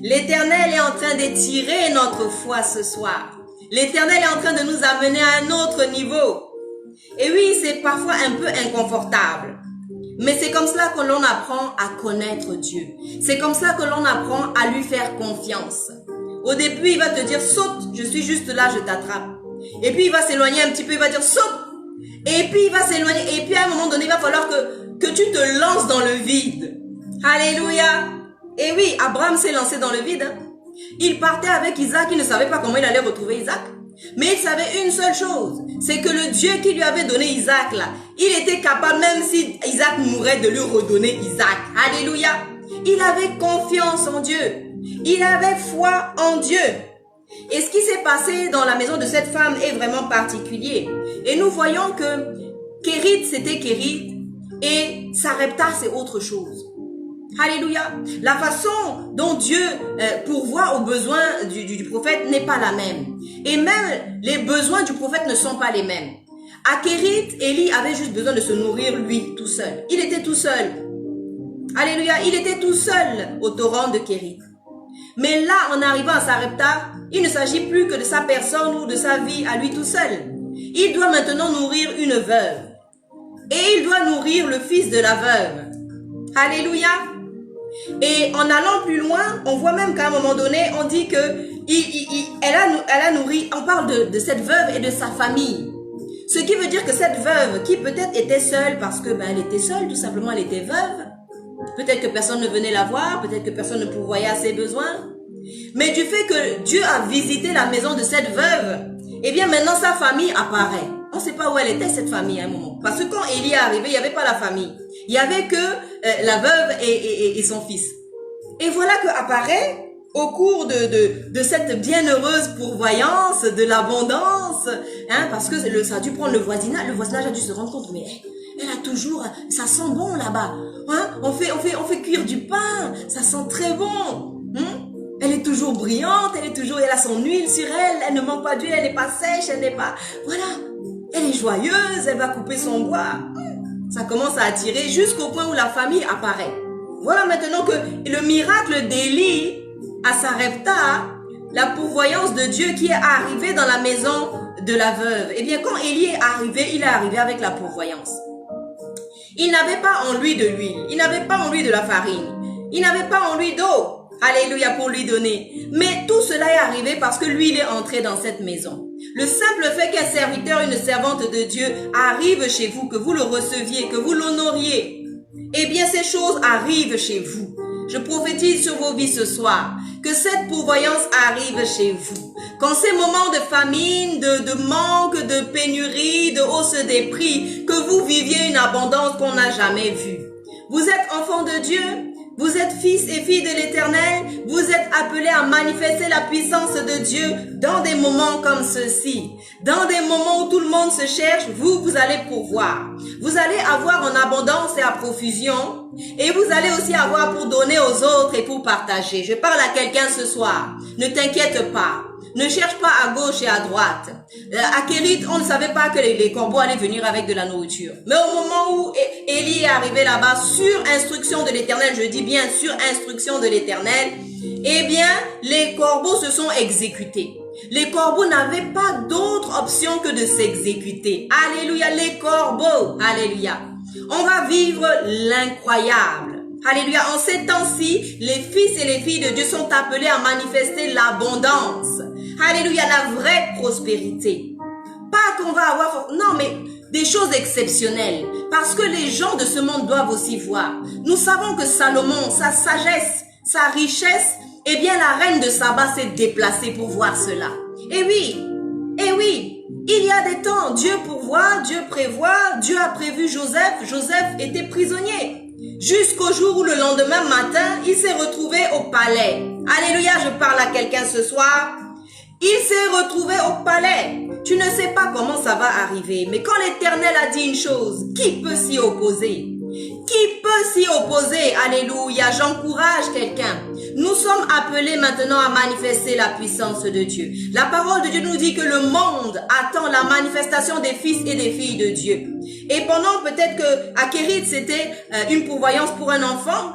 [SPEAKER 1] L'Éternel est en train d'étirer notre foi ce soir. L'Éternel est en train de nous amener à un autre niveau. Et oui, c'est parfois un peu inconfortable. Mais c'est comme cela que l'on apprend à connaître Dieu. C'est comme cela que l'on apprend à lui faire confiance. Au début, il va te dire, saute, je suis juste là, je t'attrape. Et puis il va s'éloigner un petit peu, il va dire, saute. Et puis il va s'éloigner. Et puis à un moment donné, il va falloir que tu te lances dans le vide. Alléluia. Et oui, Abraham s'est lancé dans le vide. Il partait avec Isaac, il ne savait pas comment il allait retrouver Isaac. Mais il savait une seule chose, c'est que le Dieu qui lui avait donné Isaac là, il était capable, même si Isaac mourait, de lui redonner Isaac. Alléluia. Il avait confiance en Dieu. Il avait foi en Dieu. Et ce qui s'est passé dans la maison de cette femme est vraiment particulier. Et nous voyons que Kérit, c'était Kérit, et Sarepta, c'est autre chose. Alléluia. La façon dont Dieu pourvoit aux besoins du prophète n'est pas la même. Et même les besoins du prophète ne sont pas les mêmes. À Kérit, Élie avait juste besoin de se nourrir lui tout seul. Il était tout seul. Alléluia. Il était tout seul au torrent de Kérit. Mais là, en arrivant à Sarepta, il ne s'agit plus que de sa personne ou de sa vie à lui tout seul. Il doit maintenant nourrir une veuve. Et il doit nourrir le fils de la veuve. Alléluia. Et en allant plus loin, on voit même qu'à un moment donné, on dit que elle a nourri, on parle de cette veuve et de sa famille. Ce qui veut dire que cette veuve, qui peut-être était seule parce que elle était seule, tout simplement elle était veuve. Peut-être que personne ne venait la voir, peut-être que personne ne pourvoyait à ses besoins. Mais du fait que Dieu a visité la maison de cette veuve, eh bien maintenant sa famille apparaît. On ne sait pas où elle était cette famille à un moment. Parce que quand Élie est arrivé, il n'y avait pas la famille. Il n'y avait que la veuve et son fils. Et voilà que apparaît au cours de cette bienheureuse pourvoyance, de l'abondance, hein, parce que ça a dû prendre le voisinage a dû se rendre compte, mais elle a toujours, ça sent bon là-bas, hein, on fait cuire du pain, ça sent très bon, hein? Elle est toujours brillante, elle a son huile sur elle, elle ne manque pas d'huile, elle n'est pas sèche, elle n'est pas, voilà, elle est joyeuse, elle va couper son bois, ça commence à attirer jusqu'au point où la famille apparaît. Voilà maintenant que le miracle d'Élie à Sarepta, la pourvoyance de Dieu qui est arrivée dans la maison de la veuve. Eh bien, quand Élie est arrivé, il est arrivé avec la pourvoyance. Il n'avait pas en lui de l'huile, il n'avait pas en lui de la farine, il n'avait pas en lui d'eau. Alléluia, pour lui donner. Mais tout cela est arrivé parce que lui, il est entré dans cette maison. Le simple fait qu'un serviteur, une servante de Dieu arrive chez vous, que vous le receviez, que vous l'honoriez, eh bien, ces choses arrivent chez vous. Je prophétise sur vos vies ce soir que cette pourvoyance arrive chez vous. Quand ces moments de famine, de manque, de pénurie, de hausse des prix, que vous viviez une abondance qu'on n'a jamais vue. Vous êtes enfants de Dieu, vous êtes fils et filles de l'Éternel, vous êtes appelés à manifester la puissance de Dieu dans des moments comme ceux-ci. Dans des moments où tout le monde se cherche, vous allez pourvoir. Vous allez avoir en abondance et à profusion. Et vous allez aussi avoir pour donner aux autres et pour partager. Je parle à quelqu'un ce soir. Ne t'inquiète pas. Ne cherche pas à gauche et à droite. À Kérit, on ne savait pas que les corbeaux allaient venir avec de la nourriture. Mais au moment où Élie est arrivé là-bas, sur instruction de l'Éternel, je dis bien sur instruction de l'Éternel, eh bien, les corbeaux se sont exécutés. Les corbeaux n'avaient pas d'autre option que de s'exécuter. Alléluia, les corbeaux. Alléluia. On va vivre l'incroyable. Alléluia. En ces temps-ci, les fils et les filles de Dieu sont appelés à manifester l'abondance. Alléluia, la vraie prospérité. Pas qu'on va avoir, non, mais des choses exceptionnelles. Parce que les gens de ce monde doivent aussi voir. Nous savons que Salomon, sa sagesse, sa richesse, eh bien la reine de Saba s'est déplacée pour voir cela. Et oui, il y a des temps, Dieu pourvoit, Dieu prévoit, Dieu a prévu Joseph. Joseph était prisonnier. Jusqu'au jour où le lendemain matin, il s'est retrouvé au palais. Alléluia, je parle à quelqu'un ce soir. Il s'est retrouvé au palais. Tu ne sais pas comment ça va arriver, mais quand l'Éternel a dit une chose, qui peut s'y opposer? Qui peut s'y opposer? Alléluia, j'encourage quelqu'un. Nous sommes appelés maintenant à manifester la puissance de Dieu. La parole de Dieu nous dit que le monde attend la manifestation des fils et des filles de Dieu. Et pendant peut-être que à Kérit, c'était une pourvoyance pour un enfant,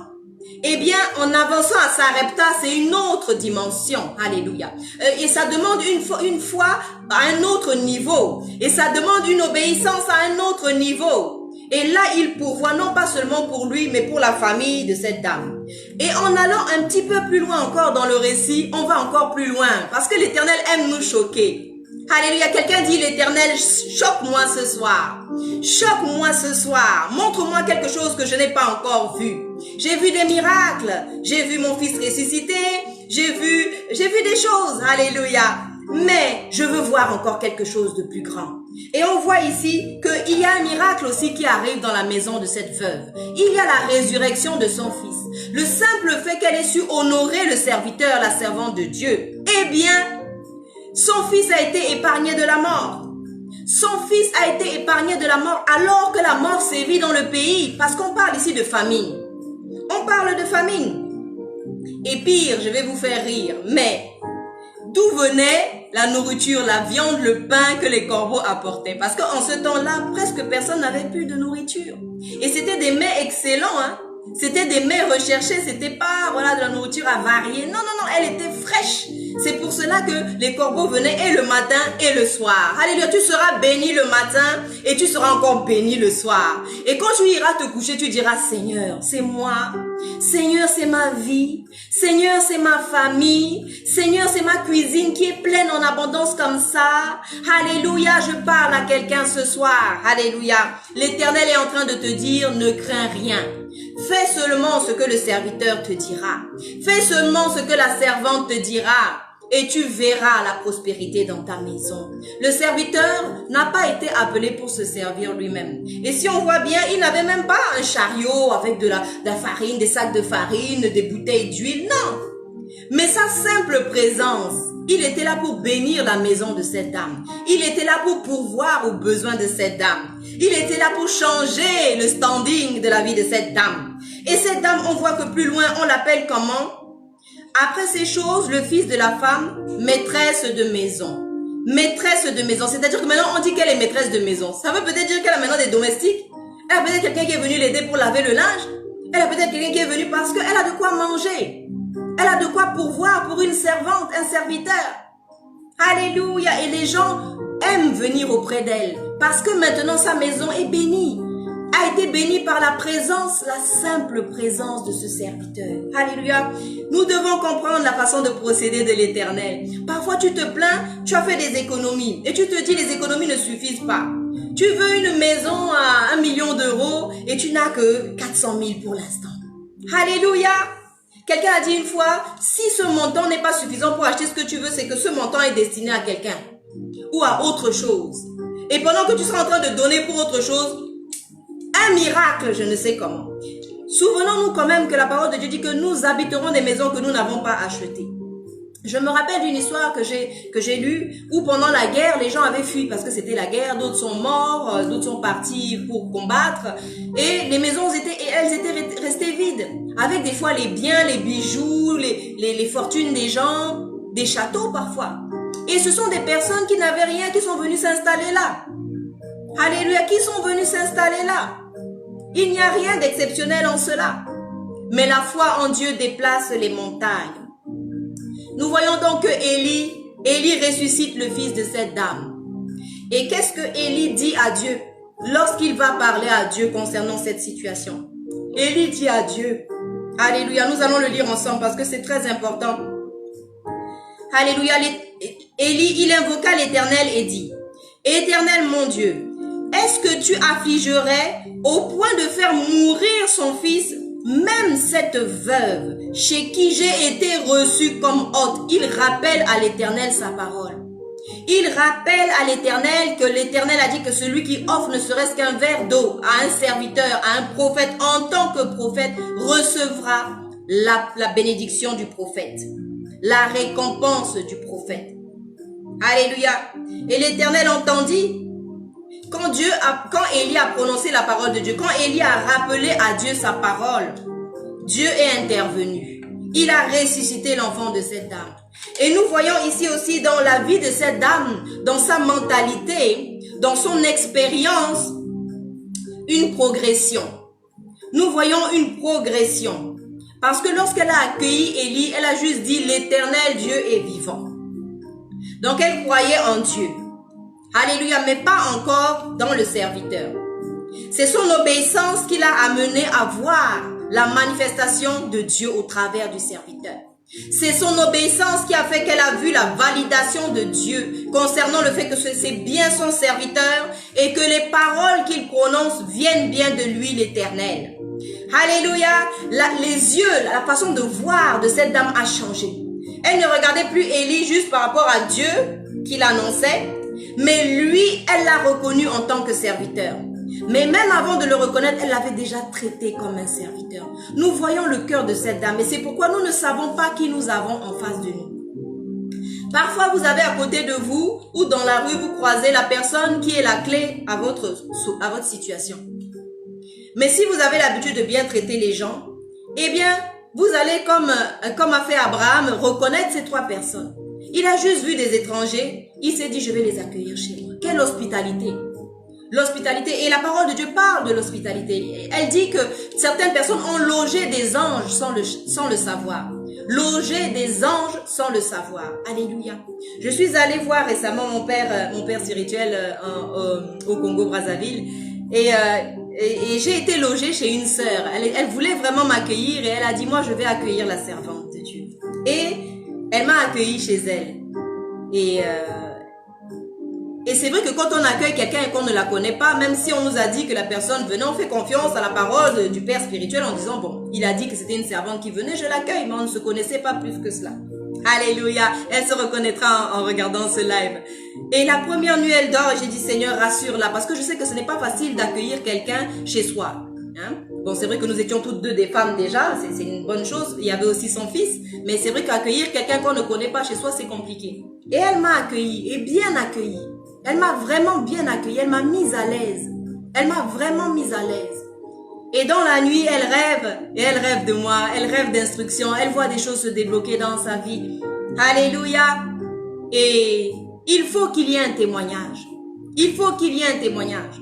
[SPEAKER 1] eh bien, en avançant à Sarepta, c'est une autre dimension. Alléluia. Et ça demande une foi à un autre niveau. Et ça demande une obéissance à un autre niveau. Et là, il pourvoit non pas seulement pour lui, mais pour la famille de cette dame. Et en allant un petit peu plus loin encore dans le récit, on va encore plus loin. Parce que l'Éternel aime nous choquer. Alléluia, quelqu'un dit l'Éternel, choque-moi ce soir. Choque-moi ce soir. Montre-moi quelque chose que je n'ai pas encore vu. J'ai vu des miracles. J'ai vu mon fils ressuscité. J'ai vu des choses. Alléluia. Mais je veux voir encore quelque chose de plus grand. Et on voit ici qu'il y a un miracle aussi qui arrive dans la maison de cette veuve. Il y a la résurrection de son fils. Le simple fait qu'elle ait su honorer le serviteur, la servante de Dieu. Eh bien, son fils a été épargné de la mort. Son fils a été épargné de la mort alors que la mort sévit dans le pays. Parce qu'on parle ici de famine. On parle de famine. Et pire, je vais vous faire rire, mais d'où venait la nourriture, la viande, le pain que les corbeaux apportaient? Parce qu'en ce temps-là, presque personne n'avait plus de nourriture. Et c'était des mets excellents, hein. C'était des mets recherchés, c'était pas, voilà, de la nourriture avariée. Non, elle était fraîche. C'est pour cela que les corbeaux venaient et le matin et le soir. Alléluia, tu seras béni le matin et tu seras encore béni le soir. Et quand tu iras te coucher, tu diras, Seigneur, c'est moi. Seigneur, c'est ma vie. Seigneur, c'est ma famille. Seigneur, c'est ma cuisine qui est pleine en abondance comme ça. Alléluia, je parle à quelqu'un ce soir. Alléluia. L'Éternel est en train de te dire, ne crains rien. Fais seulement ce que le serviteur te dira. Fais seulement ce que la servante te dira. Et tu verras la prospérité dans ta maison. Le serviteur n'a pas été appelé pour se servir lui-même. Et si on voit bien, il n'avait même pas un chariot avec de la farine, des sacs de farine, des bouteilles d'huile, non. Mais sa simple présence, il était là pour bénir la maison de cette dame. Il était là pour pourvoir aux besoins de cette dame. Il était là pour changer le standing de la vie de cette dame. Et cette dame, on voit que plus loin, on l'appelle comment? Après ces choses, le fils de la femme, maîtresse de maison. Maîtresse de maison, c'est-à-dire que maintenant on dit qu'elle est maîtresse de maison. Ça veut peut-être dire qu'elle a maintenant des domestiques. Elle a peut-être quelqu'un qui est venu l'aider pour laver le linge. Elle a peut-être quelqu'un qui est venu parce qu'elle a de quoi manger. Elle a de quoi pourvoir pour une servante, un serviteur. Alléluia. Et les gens aiment venir auprès d'elle parce que maintenant sa maison est bénie. A été béni par la présence, la simple présence de ce serviteur. Alléluia. Nous devons comprendre la façon de procéder de l'Éternel. Parfois tu te plains, tu as fait des économies et tu te dis les économies ne suffisent pas. Tu veux une maison à 1 million d'euros et tu n'as que 400 000 pour l'instant. Alléluia. Quelqu'un a dit une fois, si ce montant n'est pas suffisant pour acheter ce que tu veux, c'est que ce montant est destiné à quelqu'un ou à autre chose. Et pendant que tu seras en train de donner pour autre chose, un miracle, je ne sais comment. Souvenons-nous quand même que la parole de Dieu dit que nous habiterons des maisons que nous n'avons pas achetées. Je me rappelle d'une histoire que j'ai lue où pendant la guerre, les gens avaient fui parce que c'était la guerre, d'autres sont morts, d'autres sont partis pour combattre et les maisons elles étaient restées vides avec des fois les biens, les bijoux, les fortunes des gens, des châteaux parfois. Et ce sont des personnes qui n'avaient rien qui sont venues s'installer là. Alléluia, qui sont venus s'installer là. Il n'y a rien d'exceptionnel en cela. Mais la foi en Dieu déplace les montagnes. Nous voyons donc que Élie ressuscite le fils de cette dame. Et qu'est-ce que Élie dit à Dieu lorsqu'il va parler à Dieu concernant cette situation? Élie dit à Dieu, alléluia, nous allons le lire ensemble parce que c'est très important. Alléluia, Élie, il invoqua l'Éternel et dit, Éternel mon Dieu, est-ce que tu affligerais au point de faire mourir son fils, même cette veuve, chez qui j'ai été reçu comme hôte? Il rappelle à l'Éternel sa parole. Il rappelle à l'Éternel que l'Éternel a dit que celui qui offre ne serait-ce qu'un verre d'eau à un serviteur, à un prophète, en tant que prophète, recevra la bénédiction du prophète, la récompense du prophète. Alléluia. Et l'Éternel entendit. Quand Élie a prononcé la parole de Dieu, quand Élie a rappelé à Dieu sa parole, Dieu est intervenu. Il a ressuscité l'enfant de cette dame. Et nous voyons ici aussi dans la vie de cette dame, dans sa mentalité, dans son expérience, une progression. Nous voyons une progression. Parce que lorsqu'elle a accueilli Élie, elle a juste dit l'Éternel Dieu est vivant. Donc elle croyait en Dieu. Alléluia, mais pas encore dans le serviteur. C'est son obéissance qui l'a amené à voir la manifestation de Dieu au travers du serviteur. C'est son obéissance qui a fait qu'elle a vu la validation de Dieu concernant le fait que c'est bien son serviteur et que les paroles qu'il prononce viennent bien de lui, l'Éternel. Alléluia, les yeux, la façon de voir de cette dame a changé. Elle ne regardait plus Élie juste par rapport à Dieu qui l'annonçait, mais lui, elle l'a reconnu en tant que serviteur. Mais même avant de le reconnaître, elle l'avait déjà traité comme un serviteur. Nous voyons le cœur de cette dame et c'est pourquoi nous ne savons pas qui nous avons en face de nous. Parfois, vous avez à côté de vous ou dans la rue, vous croisez la personne qui est la clé à votre situation. Mais si vous avez l'habitude de bien traiter les gens, eh bien, vous allez, comme a fait Abraham, reconnaître ces trois personnes. Il a juste vu des étrangers, il s'est dit, je vais les accueillir chez moi. Quelle hospitalité! L'hospitalité, et la parole de Dieu parle de l'hospitalité. Elle dit que certaines personnes ont logé des anges sans le savoir. Loger des anges sans le savoir. Alléluia. Je suis allée voir récemment mon père spirituel au Congo-Brazzaville. Et et j'ai été logée chez une sœur. Elle voulait vraiment m'accueillir et elle a dit, moi je vais accueillir la servante de Dieu. Et elle m'a accueillie chez elle. Et c'est vrai que quand on accueille quelqu'un et qu'on ne la connaît pas, même si on nous a dit que la personne venait, on fait confiance à la parole du Père spirituel en disant, bon, il a dit que c'était une servante qui venait, je l'accueille, mais on ne se connaissait pas plus que cela. Alléluia, elle se reconnaîtra en regardant ce live. Et la première nuit, elle dort et j'ai dit, Seigneur, rassure-la, parce que je sais que ce n'est pas facile d'accueillir quelqu'un chez soi. Hein? Bon, c'est vrai que nous étions toutes deux des femmes déjà, c'est une bonne chose, il y avait aussi son fils, mais c'est vrai qu'accueillir quelqu'un qu'on ne connaît pas chez soi, c'est compliqué. Et elle m'a accueillie, et bien accueillie. Elle m'a vraiment bien accueillie, elle m'a mise à l'aise. Elle m'a vraiment mise à l'aise. Et dans la nuit, elle rêve, et elle rêve de moi, elle rêve d'instructions, elle voit des choses se débloquer dans sa vie. Alléluia. Et il faut qu'il y ait un témoignage. Il faut qu'il y ait un témoignage.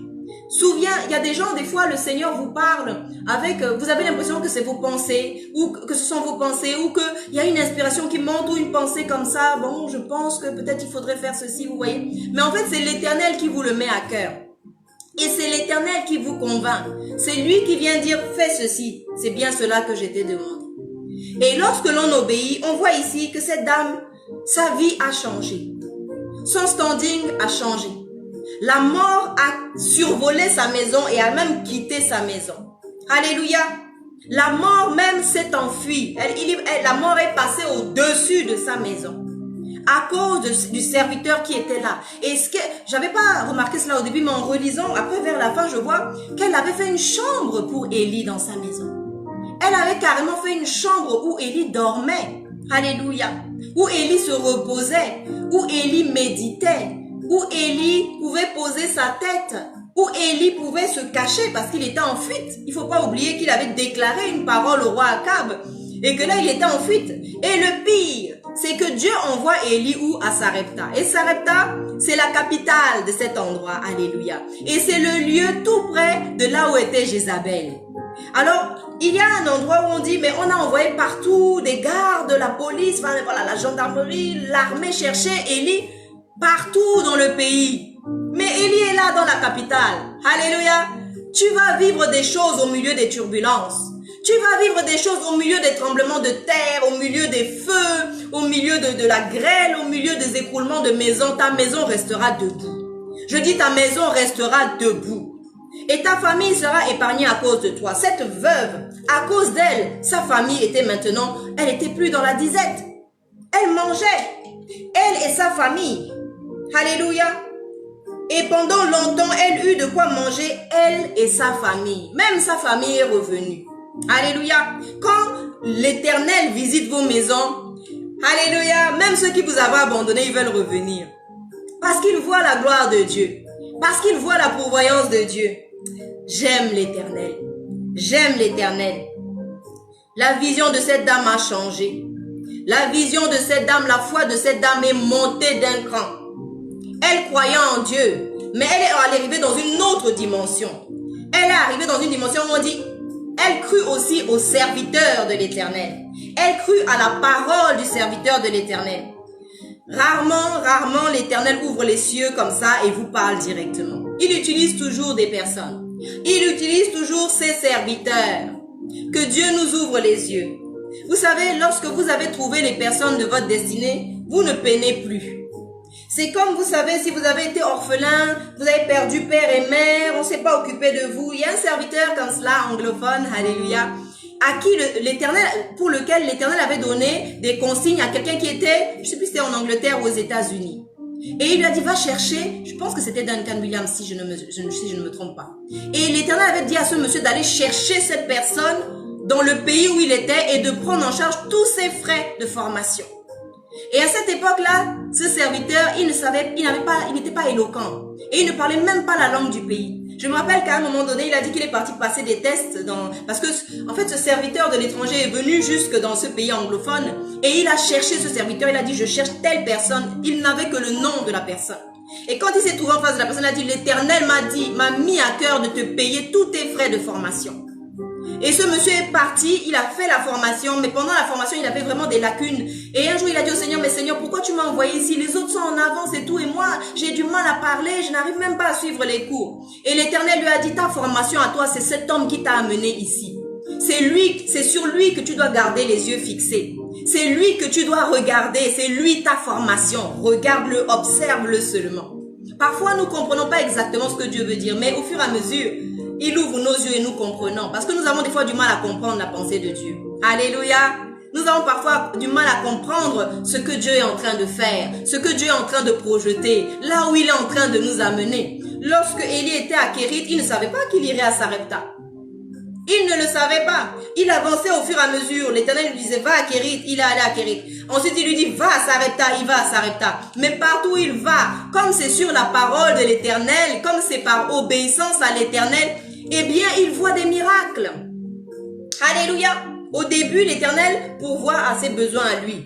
[SPEAKER 1] Souviens, il y a des gens, des fois, le Seigneur vous parle avec, vous avez l'impression que c'est vos pensées, ou que ce sont vos pensées, ou qu'il y a une inspiration qui monte, ou une pensée comme ça, bon, je pense que peut-être il faudrait faire ceci, vous voyez. Mais en fait, c'est l'Éternel qui vous le met à cœur. Et c'est l'Éternel qui vous convainc. C'est lui qui vient dire, fais ceci. C'est bien cela que je t'ai demandé. Et lorsque l'on obéit, on voit ici que cette dame, sa vie a changé. Son standing a changé. La mort a survolé sa maison et a même quitté sa maison. Alléluia. La mort même s'est enfuie. La mort est passée au-dessus de sa maison. À cause du serviteur qui était là. Et ce que j'avais pas remarqué cela au début, mais en relisant, après vers la fin, je vois qu'elle avait fait une chambre pour Élie dans sa maison. Elle avait carrément fait une chambre où Élie dormait. Alléluia. Où Élie se reposait. Où Élie méditait. Où Élie pouvait poser sa tête, où Élie pouvait se cacher parce qu'il était en fuite. Il ne faut pas oublier qu'il avait déclaré une parole au roi Akab et que là il était en fuite. Et le pire, c'est que Dieu envoie Élie où? À Sarepta. Et Sarepta, c'est la capitale de cet endroit. Alléluia. Et c'est le lieu tout près de là où était Jézabel. Alors, il y a un endroit où on dit, mais on a envoyé partout des gardes, la police, enfin, voilà, la gendarmerie, l'armée chercher Élie partout dans le pays. Mais Élie est là dans la capitale. Alléluia. Tu vas vivre des choses au milieu des turbulences. Tu vas vivre des choses au milieu des tremblements de terre, au milieu des feux, au milieu de la grêle, au milieu des écroulements de maisons. Ta maison restera debout. Je dis ta maison restera debout. Et ta famille sera épargnée à cause de toi. Cette veuve, à cause d'elle, sa famille était maintenant, elle était plus dans la disette. Elle mangeait. Elle et sa famille. Alléluia. Et pendant longtemps, elle eut de quoi manger, elle et sa famille. Même sa famille est revenue. Alléluia. Quand l'Éternel visite vos maisons, alléluia, même ceux qui vous avaient abandonné, ils veulent revenir. Parce qu'ils voient la gloire de Dieu. Parce qu'ils voient la pourvoyance de Dieu. J'aime l'Éternel. J'aime l'Éternel. La vision de cette dame a changé. La vision de cette dame, la foi de cette dame est montée d'un cran. Elle croyait en Dieu, mais elle est arrivée dans une autre dimension. Elle est arrivée dans une dimension où on dit, elle crut aussi au serviteur de l'Éternel. Elle crut à la parole du serviteur de l'Éternel. Rarement l'Éternel ouvre les cieux comme ça et vous parle directement. Il utilise toujours des personnes. Il utilise toujours ses serviteurs. Que Dieu nous ouvre les yeux. Vous savez, lorsque vous avez trouvé les personnes de votre destinée, vous ne peinez plus. C'est comme, vous savez, si vous avez été orphelin, vous avez perdu père et mère, on ne s'est pas occupé de vous. Il y a un serviteur comme cela, anglophone, alléluia, à qui l'Éternel, pour lequel l'Éternel avait donné des consignes à quelqu'un qui était, je ne sais plus si c'était en Angleterre ou aux États-Unis. Et il lui a dit, va chercher, je pense que c'était Duncan Williams, si je ne me trompe pas. Et l'Éternel avait dit à ce monsieur d'aller chercher cette personne dans le pays où il était et de prendre en charge tous ses frais de formation. Et à cette époque-là, ce serviteur, il n'était pas éloquent. Et il ne parlait même pas la langue du pays. Je me rappelle qu'à un moment donné, il a dit qu'il est parti passer des tests parce que, en fait, ce serviteur de l'étranger est venu jusque dans ce pays anglophone et il a cherché ce serviteur. Il a dit, je cherche telle personne. Il n'avait que le nom de la personne. Et quand il s'est trouvé en face de la personne, il a dit, l'Éternel m'a mis à cœur de te payer tous tes frais de formation. Et ce monsieur est parti, il a fait la formation, mais pendant la formation, il avait vraiment des lacunes. Et un jour, il a dit au Seigneur, mais Seigneur, pourquoi tu m'as envoyé ici? Les autres sont en avance et tout, et moi, j'ai du mal à parler, je n'arrive même pas à suivre les cours. Et l'Éternel lui a dit, ta formation à toi, c'est cet homme qui t'a amené ici. C'est sur lui que tu dois garder les yeux fixés. C'est lui que tu dois regarder, c'est lui ta formation. Regarde-le, observe-le seulement. Parfois, nous ne comprenons pas exactement ce que Dieu veut dire, mais au fur et à mesure, il ouvre nos yeux et nous comprenons. Parce que nous avons des fois du mal à comprendre la pensée de Dieu. Alléluia. Nous avons parfois du mal à comprendre ce que Dieu est en train de faire, ce que Dieu est en train de projeter, là où il est en train de nous amener. Lorsque Élie était à Kérit, il ne savait pas qu'il irait à Sarepta. Il ne le savait pas. Il avançait au fur et à mesure. L'Éternel lui disait, va à Kérit. Il est allé à Kérit. Ensuite, il lui dit, va à Sarepta. Il va à Sarepta. Mais partout où il va, comme c'est sur la parole de l'Éternel, comme c'est par obéissance à l'Éternel, eh bien, il voit des miracles. Alléluia. Au début, l'Éternel pourvoit à ses besoins à lui.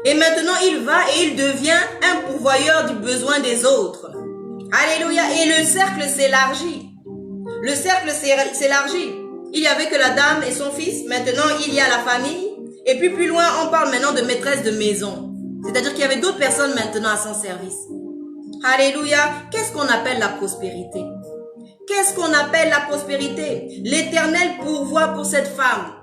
[SPEAKER 1] Et maintenant, il va et il devient un pourvoyeur du besoin des autres. Alléluia. Et le cercle s'élargit. Le cercle s'élargit. Il n'y avait que la dame et son fils. Maintenant, il y a la famille. Et puis plus loin, on parle maintenant de maîtresse de maison. C'est-à-dire qu'il y avait d'autres personnes maintenant à son service. Alléluia. Qu'est-ce qu'on appelle la prospérité? Qu'est-ce qu'on appelle la prospérité? L'Éternel pourvoit pour cette femme.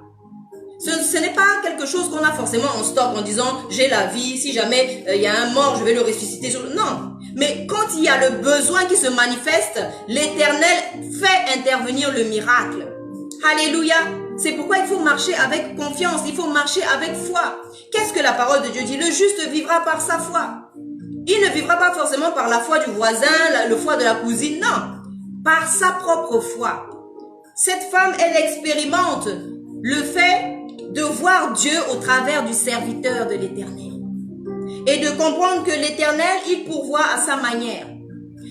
[SPEAKER 1] Ce n'est pas quelque chose qu'on a forcément en stock en disant j'ai la vie, si jamais il y a un mort, je vais le ressusciter. Non. Mais quand il y a le besoin qui se manifeste, l'Éternel fait intervenir le miracle. Alléluia. C'est pourquoi il faut marcher avec confiance, il faut marcher avec foi. Qu'est-ce que la parole de Dieu dit? Le juste vivra par sa foi. Il ne vivra pas forcément par la foi du voisin, le foi de la cousine, non. Par sa propre foi. Cette femme, elle expérimente le fait de voir Dieu au travers du serviteur de l'Éternel. Et de comprendre que l'Éternel, il pourvoit à sa manière.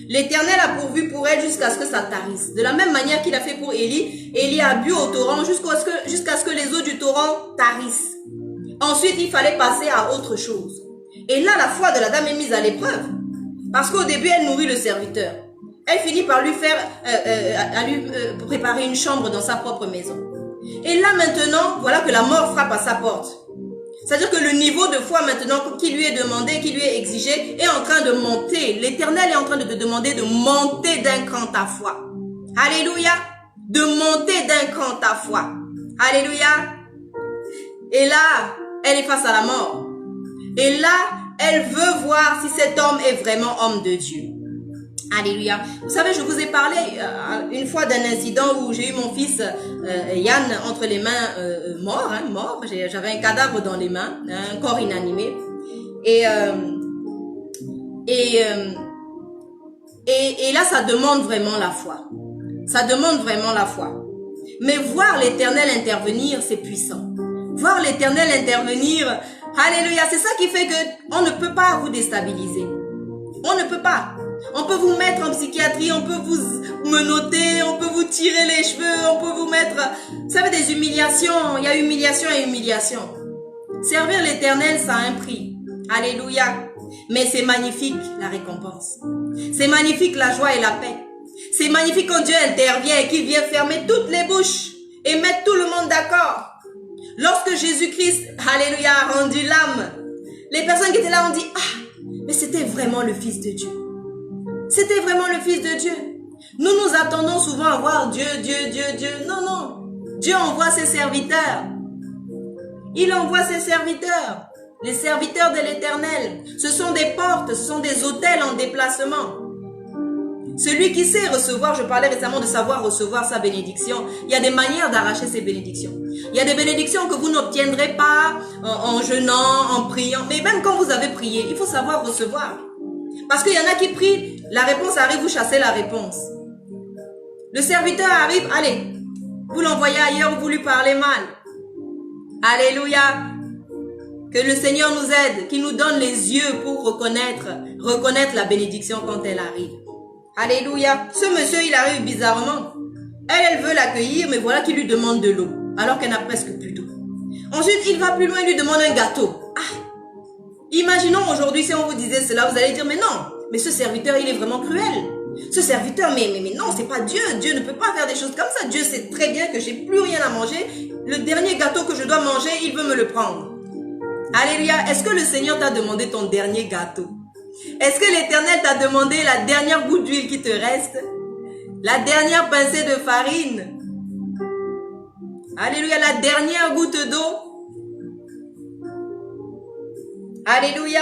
[SPEAKER 1] L'Éternel a pourvu pour elle jusqu'à ce que ça tarisse. De la même manière qu'il a fait pour Élie, Élie a bu au torrent jusqu'à ce que les eaux du torrent tarissent. Ensuite, il fallait passer à autre chose. Et là, la foi de la dame est mise à l'épreuve. Parce qu'au début, elle nourrit le serviteur. Elle finit par lui faire, préparer une chambre dans sa propre maison. Et là maintenant, voilà que la mort frappe à sa porte. C'est-à-dire que le niveau de foi maintenant qui lui est demandé, qui lui est exigé, est en train de monter. L'Éternel est en train de te demander de monter d'un cran ta foi. Alléluia. De monter d'un cran ta foi. Alléluia. Et là, elle est face à la mort. Et là, elle veut voir si cet homme est vraiment homme de Dieu. Alléluia. Vous savez, je vous ai parlé une fois d'un incident où j'ai eu mon fils Yann entre les mains mort. J'avais un cadavre dans les mains, un corps inanimé. Et là, ça demande vraiment la foi. Ça demande vraiment la foi. Mais voir l'Éternel intervenir, c'est puissant. Voir l'Éternel intervenir, alléluia, c'est ça qui fait que on ne peut pas vous déstabiliser. On ne peut pas. On peut vous mettre en psychiatrie, on peut vous menotter, on peut vous tirer les cheveux, on peut vous mettre... Vous savez, des humiliations. Il y a humiliation et humiliation. Servir l'Éternel, ça a un prix. Alléluia. Mais c'est magnifique, la récompense. C'est magnifique, la joie et la paix. C'est magnifique quand Dieu intervient et qu'il vient fermer toutes les bouches et mettre tout le monde d'accord. Lorsque Jésus-Christ, alléluia, a rendu l'âme, les personnes qui étaient là ont dit, ah, mais c'était vraiment le Fils de Dieu. C'était vraiment le Fils de Dieu. Nous nous attendons souvent à voir Dieu. Non. Dieu envoie ses serviteurs. Il envoie ses serviteurs. Les serviteurs de l'Éternel. Ce sont des portes, ce sont des autels en déplacement. Celui qui sait recevoir, je parlais récemment de savoir recevoir sa bénédiction. Il y a des manières d'arracher ces bénédictions. Il y a des bénédictions que vous n'obtiendrez pas en jeûnant, en priant. Mais même quand vous avez prié, il faut savoir recevoir. Parce qu'il y en a qui prient, la réponse arrive, vous chassez la réponse. Le serviteur arrive, allez, vous l'envoyez ailleurs, vous lui parlez mal. Alléluia. Que le Seigneur nous aide, qu'il nous donne les yeux pour reconnaître la bénédiction quand elle arrive. Alléluia. Ce monsieur, il arrive bizarrement. Elle veut l'accueillir, mais voilà qu'il lui demande de l'eau, alors qu'elle n'a presque plus d'eau. Ensuite, il va plus loin, il lui demande un gâteau. Ah. Imaginons aujourd'hui, si on vous disait cela, vous allez dire, mais non, mais ce serviteur, il est vraiment cruel. Ce serviteur, mais non, c'est pas Dieu. Dieu ne peut pas faire des choses comme ça. Dieu sait très bien que j'ai plus rien à manger. Le dernier gâteau que je dois manger, il veut me le prendre. Alléluia. Est-ce que le Seigneur t'a demandé ton dernier gâteau? Est-ce que l'Éternel t'a demandé la dernière goutte d'huile qui te reste? La dernière pincée de farine? Alléluia. La dernière goutte d'eau? Alléluia.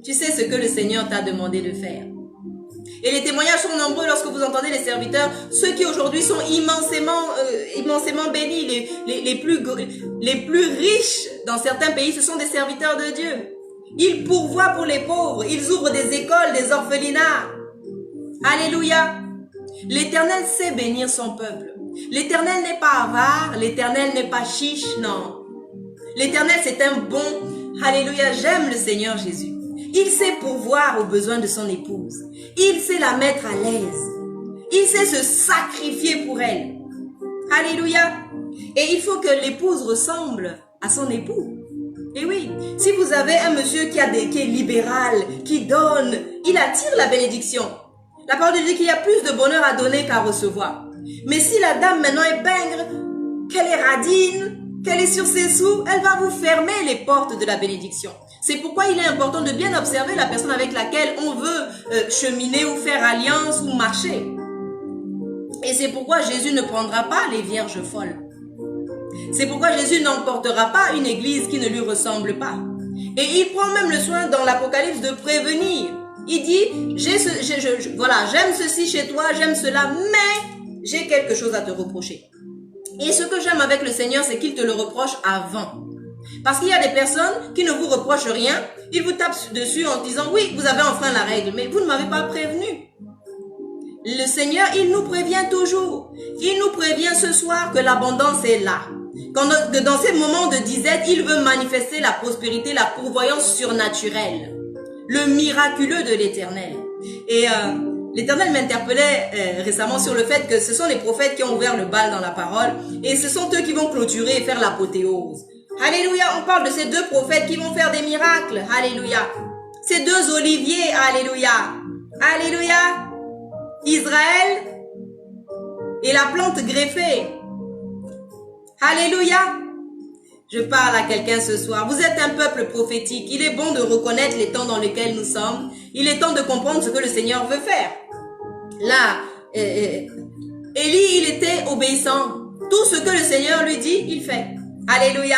[SPEAKER 1] Tu sais ce que le Seigneur t'a demandé de faire. Et les témoignages sont nombreux lorsque vous entendez les serviteurs, ceux qui aujourd'hui sont immensément bénis, les plus riches dans certains pays, ce sont des serviteurs de Dieu. Ils pourvoient pour les pauvres, ils ouvrent des écoles, des orphelinats. Alléluia. L'Éternel sait bénir son peuple. L'Éternel n'est pas avare, l'Éternel n'est pas chiche, non. L'Éternel c'est un bon, alléluia, j'aime le Seigneur Jésus. Il sait pourvoir aux besoins de son épouse. Il sait la mettre à l'aise. Il sait se sacrifier pour elle. Alléluia. Et il faut que l'épouse ressemble à son époux. Et oui, si vous avez un monsieur qui est libéral, qui donne, il attire la bénédiction. La parole de Dieu dit qu'il y a plus de bonheur à donner qu'à recevoir. Mais si la dame maintenant est pingre, qu'elle est radine, qu'elle est sur ses sous, elle va vous fermer les portes de la bénédiction. C'est pourquoi il est important de bien observer la personne avec laquelle on veut cheminer ou faire alliance ou marcher. Et c'est pourquoi Jésus ne prendra pas les vierges folles. C'est pourquoi Jésus n'emportera pas une église qui ne lui ressemble pas. Et il prend même le soin dans l'Apocalypse de prévenir. Il dit, j'aime ceci chez toi, j'aime cela, mais j'ai quelque chose à te reprocher. Et ce que j'aime avec le Seigneur, c'est qu'il te le reproche avant. Parce qu'il y a des personnes qui ne vous reprochent rien, ils vous tapent dessus en disant, oui, vous avez enfreint la règle, mais vous ne m'avez pas prévenu. Le Seigneur, il nous prévient toujours. Il nous prévient ce soir que l'abondance est là. Que dans ces moments de disette, il veut manifester la prospérité, la pourvoyance surnaturelle. Le miraculeux de l'Éternel. Et l'Éternel m'interpellait récemment sur le fait que ce sont les prophètes qui ont ouvert le bal dans la parole et ce sont eux qui vont clôturer et faire l'apothéose. Alléluia, on parle de ces deux prophètes qui vont faire des miracles. Alléluia. Ces deux oliviers, alléluia. Alléluia. Israël et la plante greffée. Alléluia. Je parle à quelqu'un ce soir. Vous êtes un peuple prophétique. Il est bon de reconnaître les temps dans lesquels nous sommes. Il est temps de comprendre ce que le Seigneur veut faire. Là, Élie, il était obéissant. Tout ce que le Seigneur lui dit, il fait. Alléluia.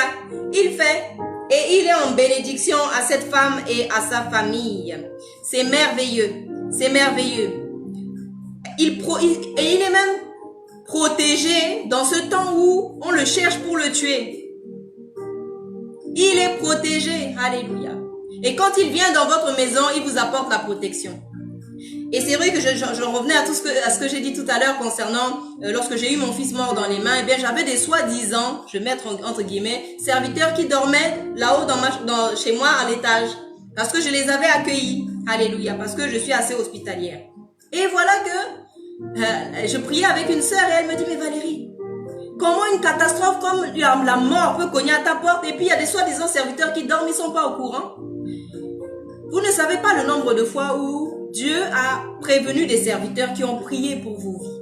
[SPEAKER 1] Il fait. Et il est en bénédiction à cette femme et à sa famille. C'est merveilleux. C'est merveilleux. Et il est même protégé dans ce temps où on le cherche pour le tuer. Il est protégé. Alléluia. Et quand il vient dans votre maison, il vous apporte la protection. Et c'est vrai que je revenais à ce que j'ai dit tout à l'heure concernant lorsque j'ai eu mon fils mort dans les mains, eh bien j'avais des soi-disant, je vais mettre entre guillemets, serviteurs qui dormaient là-haut chez moi à l'étage. Parce que je les avais accueillis. Alléluia. Parce que je suis assez hospitalière. Et voilà que je priais avec une sœur et elle me dit, mais Valérie, comment une catastrophe comme la mort peut cogner à ta porte et puis il y a des soi-disant serviteurs qui dorment, ils sont pas au courant. Vous ne savez pas le nombre de fois où Dieu a prévenu des serviteurs qui ont prié pour vos vies.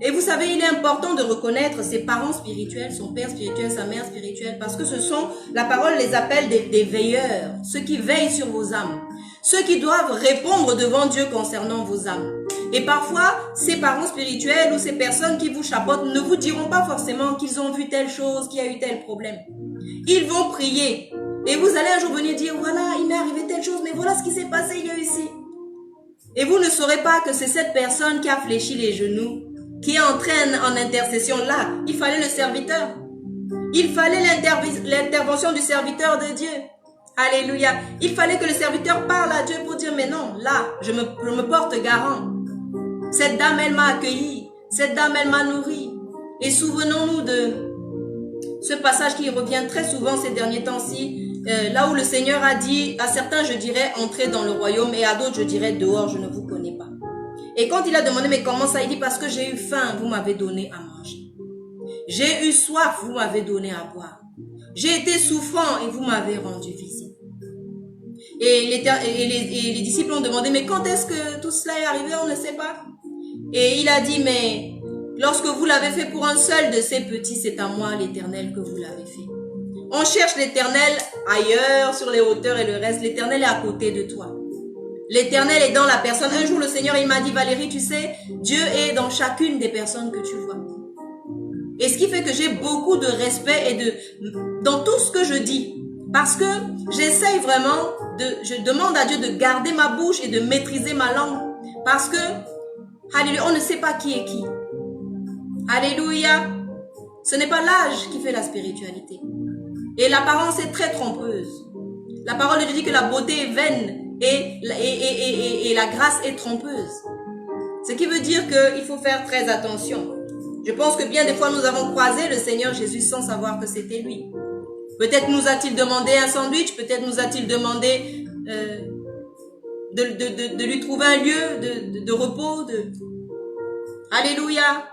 [SPEAKER 1] Et vous savez, il est important de reconnaître ses parents spirituels, son père spirituel, sa mère spirituelle, parce que ce sont, la parole les appelle des veilleurs, ceux qui veillent sur vos âmes, ceux qui doivent répondre devant Dieu concernant vos âmes. Et parfois, ces parents spirituels ou ces personnes qui vous chapeautent ne vous diront pas forcément qu'ils ont vu telle chose, qu'il y a eu tel problème. Ils vont prier. Et vous allez un jour venir dire, voilà, il m'est arrivé telle chose, mais voilà ce qui s'est passé, il y a eu ici. Et vous ne saurez pas que c'est cette personne qui a fléchi les genoux, qui entraîne en intercession là. Il fallait le serviteur. Il fallait l'intervention du serviteur de Dieu. Alléluia. Il fallait que le serviteur parle à Dieu pour dire, mais non, là, je me porte garant. Cette dame, elle m'a accueilli. Cette dame, elle m'a nourri. Et souvenons-nous de ce passage qui revient très souvent ces derniers temps-ci, là où le Seigneur a dit, à certains je dirais entrez dans le royaume et à d'autres je dirais dehors, je ne vous connais pas. Et quand il a demandé mais comment ça, il dit parce que j'ai eu faim, vous m'avez donné à manger. J'ai eu soif, vous m'avez donné à boire. J'ai été souffrant et vous m'avez rendu visite. Et les disciples ont demandé, mais quand est-ce que tout cela est arrivé? On ne sait pas. Et il a dit, mais lorsque vous l'avez fait pour un seul de ces petits, c'est à moi, l'Éternel, que vous l'avez fait. On cherche l'Éternel ailleurs, sur les hauteurs et le reste. L'Éternel est à côté de toi. L'Éternel est dans la personne. Un jour, le Seigneur, il m'a dit, Valérie, tu sais, Dieu est dans chacune des personnes que tu vois. Et ce qui fait que j'ai beaucoup de respect dans tout ce que je dis. Parce que j'essaye vraiment je demande à Dieu de garder ma bouche et de maîtriser ma langue. Parce que, alléluia, on ne sait pas qui est qui. Alléluia. Ce n'est pas l'âge qui fait la spiritualité. Et l'apparence est très trompeuse. La parole de Dieu dit que la beauté est vaine et la grâce est trompeuse. Ce qui veut dire qu'il faut faire très attention. Je pense que bien des fois nous avons croisé le Seigneur Jésus sans savoir que c'était lui. Peut-être nous a-t-il demandé un sandwich, peut-être nous a-t-il demandé de lui trouver un lieu de repos. Alléluia.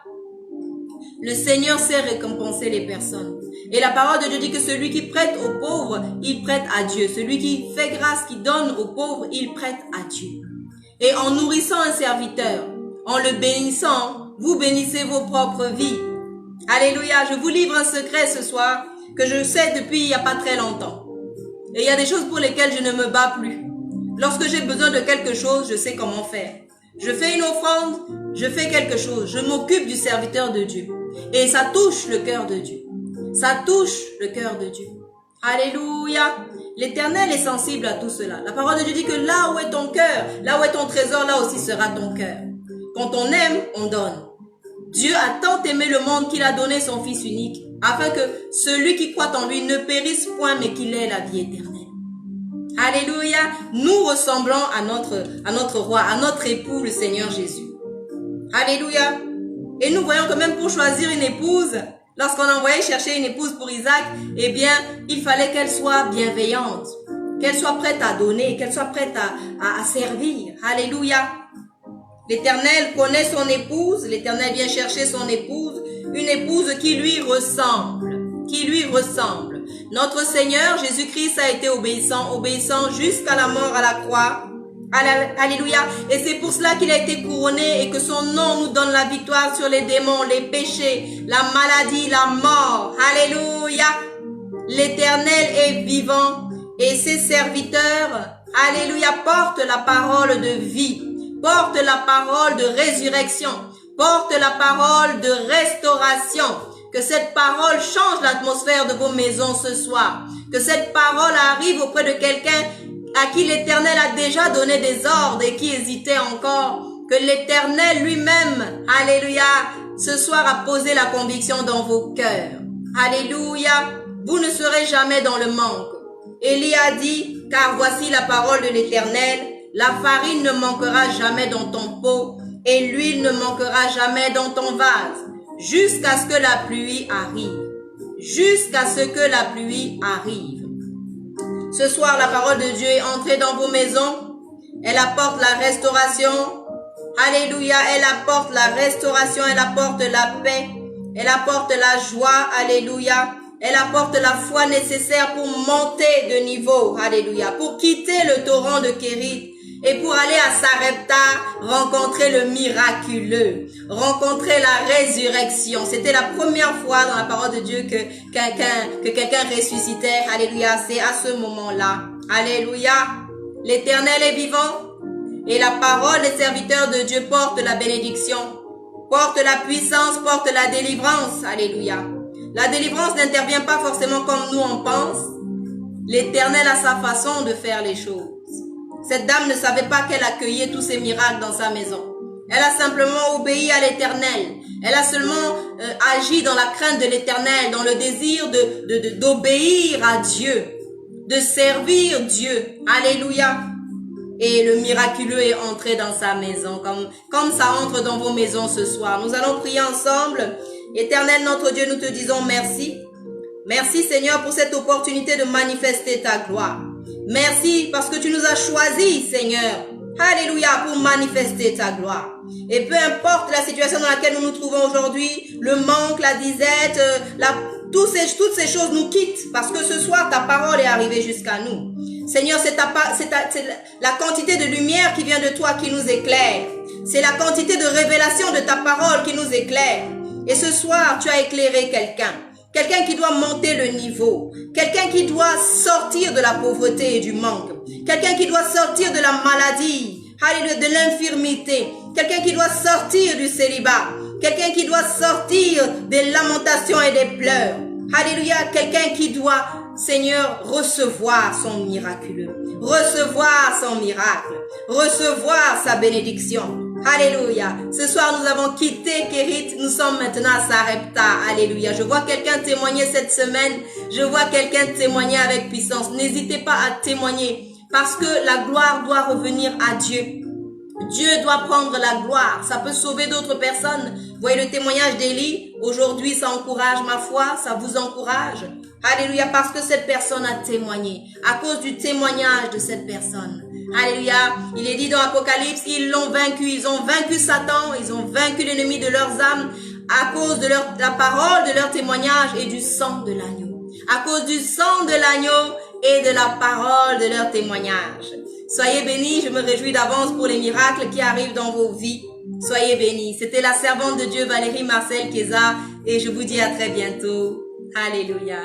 [SPEAKER 1] Le Seigneur sait récompenser les personnes. Et la parole de Dieu dit que celui qui prête aux pauvres, il prête à Dieu. Celui qui fait grâce, qui donne aux pauvres, il prête à Dieu. Et en nourrissant un serviteur, en le bénissant, vous bénissez vos propres vies. Alléluia. Je vous livre un secret ce soir que je sais depuis il n'y a pas très longtemps. Et il y a des choses pour lesquelles je ne me bats plus. Lorsque j'ai besoin de quelque chose, je sais comment faire. Je fais une offrande, je fais quelque chose. Je m'occupe du serviteur de Dieu. Et ça touche le cœur de Dieu. Ça touche le cœur de Dieu. Alléluia. L'Éternel est sensible à tout cela. La parole de Dieu dit que là où est ton cœur, là où est ton trésor, là aussi sera ton cœur. Quand on aime, on donne. Dieu a tant aimé le monde qu'il a donné son Fils unique, afin que celui qui croit en lui ne périsse point, mais qu'il ait la vie éternelle. Alléluia. Nous ressemblons à notre roi, à notre époux, le Seigneur Jésus. Alléluia. Et nous voyons que même pour choisir une épouse, lorsqu'on envoyait chercher une épouse pour Isaac, eh bien, il fallait qu'elle soit bienveillante, qu'elle soit prête à donner, qu'elle soit prête à servir. Alléluia. L'Éternel connaît son épouse, l'Éternel vient chercher son épouse, une épouse qui lui ressemble, Notre Seigneur Jésus-Christ a été obéissant jusqu'à la mort à la croix. Alléluia. Et c'est pour cela qu'il a été couronné et que son nom nous donne la victoire sur les démons, les péchés, la maladie, la mort. Alléluia. L'Éternel est vivant et ses serviteurs, alléluia, portent la parole de vie, portent la parole de résurrection, portent la parole de restauration. Que cette parole change l'atmosphère de vos maisons ce soir. Que cette parole arrive auprès de quelqu'un à qui l'Éternel a déjà donné des ordres et qui hésitait encore. Que l'Éternel lui-même, alléluia, ce soir a posé la conviction dans vos cœurs. Alléluia, vous ne serez jamais dans le manque. Élie a dit, car voici la parole de l'Éternel, la farine ne manquera jamais dans ton pot et l'huile ne manquera jamais dans ton vase, jusqu'à ce que la pluie arrive. Jusqu'à ce que la pluie arrive. Ce soir, la parole de Dieu est entrée dans vos maisons. Elle apporte la restauration. Alléluia. Elle apporte la restauration. Elle apporte la paix. Elle apporte la joie. Alléluia. Elle apporte la foi nécessaire pour monter de niveau. Alléluia. Pour quitter le torrent de Kérit et pour aller à Sarepta, rencontrer le miraculeux, rencontrer la résurrection. C'était la première fois dans la parole de Dieu que quelqu'un ressuscitait. Alléluia, c'est à ce moment-là. Alléluia, l'Éternel est vivant et la parole des serviteurs de Dieu porte la bénédiction, porte la puissance, porte la délivrance. Alléluia. La délivrance n'intervient pas forcément comme nous on pense. L'Éternel a sa façon de faire les choses. Cette dame ne savait pas qu'elle accueillait tous ces miracles dans sa maison. Elle a simplement obéi à l'Éternel. Elle a seulement agi dans la crainte de l'Éternel, dans le désir d'obéir à Dieu, de servir Dieu. Alléluia. Et le miraculeux est entré dans sa maison, comme ça entre dans vos maisons ce soir. Nous allons prier ensemble. Éternel notre Dieu, nous te disons merci. Merci Seigneur pour cette opportunité de manifester ta gloire. Merci parce que tu nous as choisis, Seigneur. Alléluia, pour manifester ta gloire. Et peu importe la situation dans laquelle nous nous trouvons aujourd'hui, le manque, la disette, toutes ces choses nous quittent parce que ce soir, ta parole est arrivée jusqu'à nous. Seigneur, c'est la quantité de lumière qui vient de toi qui nous éclaire. C'est la quantité de révélation de ta parole qui nous éclaire. Et ce soir, tu as éclairé quelqu'un. Quelqu'un qui doit monter le niveau. Quelqu'un qui doit sortir de la pauvreté et du manque. Quelqu'un qui doit sortir de la maladie, de l'infirmité. Quelqu'un qui doit sortir du célibat. Quelqu'un qui doit sortir des lamentations et des pleurs. Alléluia. Quelqu'un qui doit, Seigneur, recevoir son miraculeux. Recevoir son miracle. Recevoir sa bénédiction. Alléluia. Ce soir, nous avons quitté Kérit. Nous sommes maintenant à Sarepta. Alléluia. Je vois quelqu'un témoigner cette semaine. Je vois quelqu'un témoigner avec puissance. N'hésitez pas à témoigner parce que la gloire doit revenir à Dieu. Dieu doit prendre la gloire. Ça peut sauver d'autres personnes. Vous voyez le témoignage d'Élie. Aujourd'hui, ça encourage ma foi. Ça vous encourage. Alléluia. Parce que cette personne a témoigné. À cause du témoignage de cette personne. Alléluia. Il est dit dans Apocalypse, ils l'ont vaincu. Ils ont vaincu Satan. Ils ont vaincu l'ennemi de leurs âmes à cause de la parole, de leur témoignage et du sang de l'agneau. À cause du sang de l'agneau et de la parole de leur témoignage. Soyez bénis. Je me réjouis d'avance pour les miracles qui arrivent dans vos vies. Soyez bénis. C'était la servante de Dieu Valérie Marcel Kéza et je vous dis à très bientôt. Alléluia.